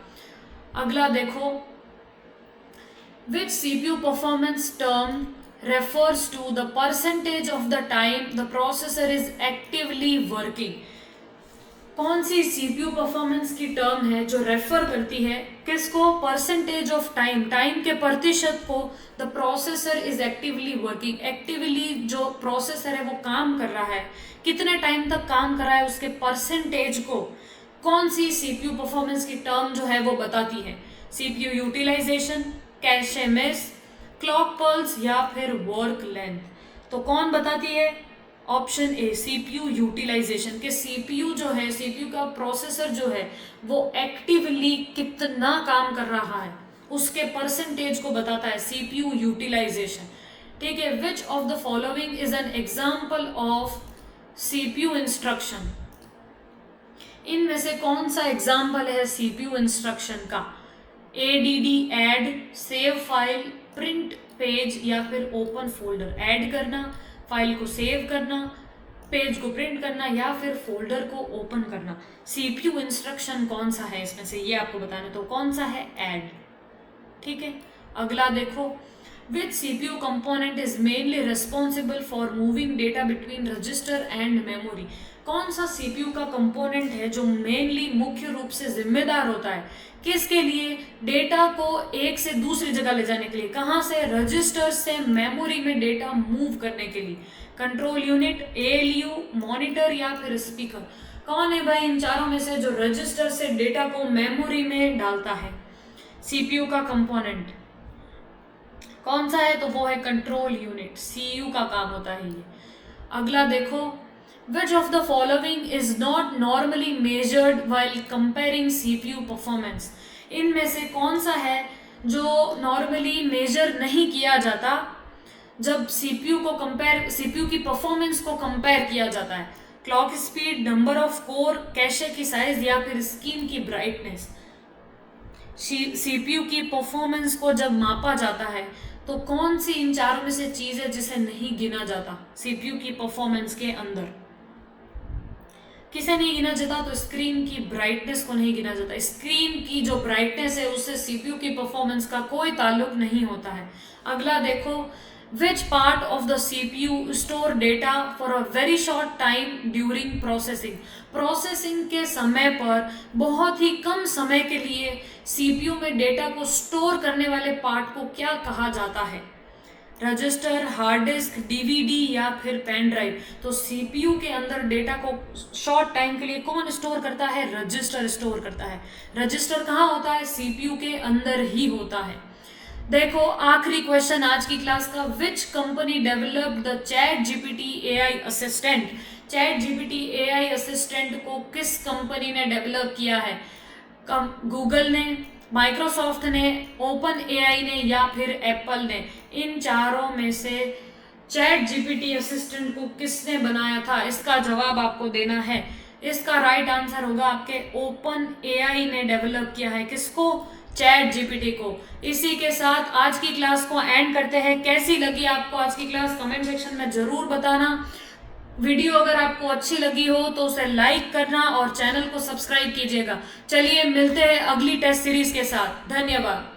अगला देखो, which CPU performance term refers to the percentage of the time the processor is actively working। कौन सी सीपीयू परफॉर्मेंस की टर्म है जो रेफर करती है किसको? परसेंटेज ऑफ टाइम, टाइम के प्रतिशत को the processor is actively working. Actively जो प्रोसेसर है वो काम कर रहा है, कितने टाइम तक काम कर रहा है उसके परसेंटेज को कौन सी सीपीयू परफॉर्मेंस की टर्म जो है वो बताती है? CPU utilisation, cache miss, clock pulse या फिर वर्क लेंथ। तो कौन बताती है? ऑप्शन ए सीपीयू यूटिलाइजेशन, के सीपीयू जो है, सीपीयू का प्रोसेसर जो है वो एक्टिवली कितना काम कर रहा है उसके परसेंटेज को बताता है सीपीयू यूटिलाइजेशन। ठीक है, विच of the following is an example of CPU instruction? इनमें से कौन सा एग्जाम्पल है सीपीयू इंस्ट्रक्शन का? ADD add, save file, print page या फिर ओपन फोल्डर। ऐड करना, फाइल को सेव करना, पेज को प्रिंट करना या फिर फोल्डर को ओपन करना। सीपीयू इंस्ट्रक्शन कौन सा है इसमें से ये आपको बताना। तो कौन सा है? ऐड। ठीक है, अगला देखो, which CPU component is mainly responsible for moving data between register and memory. कौन सा सीपीयू का कंपोनेंट है जो मेनली मुख्य रूप से जिम्मेदार होता है किसके लिए? डेटा को एक से दूसरी जगह ले जाने के लिए। कहाँ से? रजिस्टर से मेमोरी में डेटा मूव करने के लिए। कंट्रोल यूनिट, एएलयू, मॉनिटर या फिर स्पीकर। कौन है भाई इन चारों में से जो रजिस्टर से डेटा को मेमोरी में डालता है? सीपीयू का कंपोनेंट कौन सा है? तो वो है कंट्रोल यूनिट, सीयू का काम होता है ये। अगला देखो, which of the following is not normally measured while comparing CPU performance? इनमें से कौन सा है जो नॉर्मली मेजर नहीं किया जाता जब सीपीयू को कंपेयर, सीपीयू की परफॉर्मेंस को कंपेयर किया जाता है? Clock speed, number of core, cache की साइज या फिर स्क्रीन की ब्राइटनेस। सीपीयू की परफॉर्मेंस को जब मापा जाता है तो कौन सी इन चारों में से चीज है जिसे नहीं गिना जाता सीपीयू की परफॉर्मेंस के अंदर? किसे नहीं गिना जाता? तो स्क्रीन की ब्राइटनेस को नहीं गिना जाता। स्क्रीन की जो ब्राइटनेस है उससे सीपीयू की परफॉर्मेंस का कोई ताल्लुक नहीं होता है। अगला देखो, which part of the CPU store data for a very short time during processing. Processing के समय पर बहुत ही कम समय के लिए सीपीयू में डेटा को स्टोर करने वाले पार्ट को क्या कहा जाता है? रजिस्टर, हार्ड डिस्क, डीवीडी या फिर पेन ड्राइव। तो सीपीयू के अंदर डेटा को शॉर्ट टाइम के लिए कौन स्टोर करता है? रजिस्टर स्टोर करता है। रजिस्टर कहाँ होता है? सीपीयू के अंदर ही होता है। देखो आखिरी क्वेश्चन आज की क्लास का, which company developed the chat GPT AI assistant. Chat GPT AI assistant को किस कंपनी ने डेवलप किया है? गूगल ने, माइक्रोसॉफ्ट ने, ओपन एआई ने या फिर एप्पल ने। इन चारों में से चैट जीपीटी असिस्टेंट को किसने बनाया था? इसका जवाब आपको देना है। इसका राइट आंसर होगा आपके ओपन एआई ने डेवलप किया है। किसको? चैट जीपीटी को। इसी के साथ आज की क्लास को एंड करते हैं। कैसी लगी आपको आज की क्लास कमेंट सेक्शन में जरूर बताना। वीडियो अगर आपको अच्छी लगी हो तो उसे लाइक करना और चैनल को सब्सक्राइब कीजिएगा। चलिए मिलते हैं अगली टेस्ट सीरीज के साथ। धन्यवाद।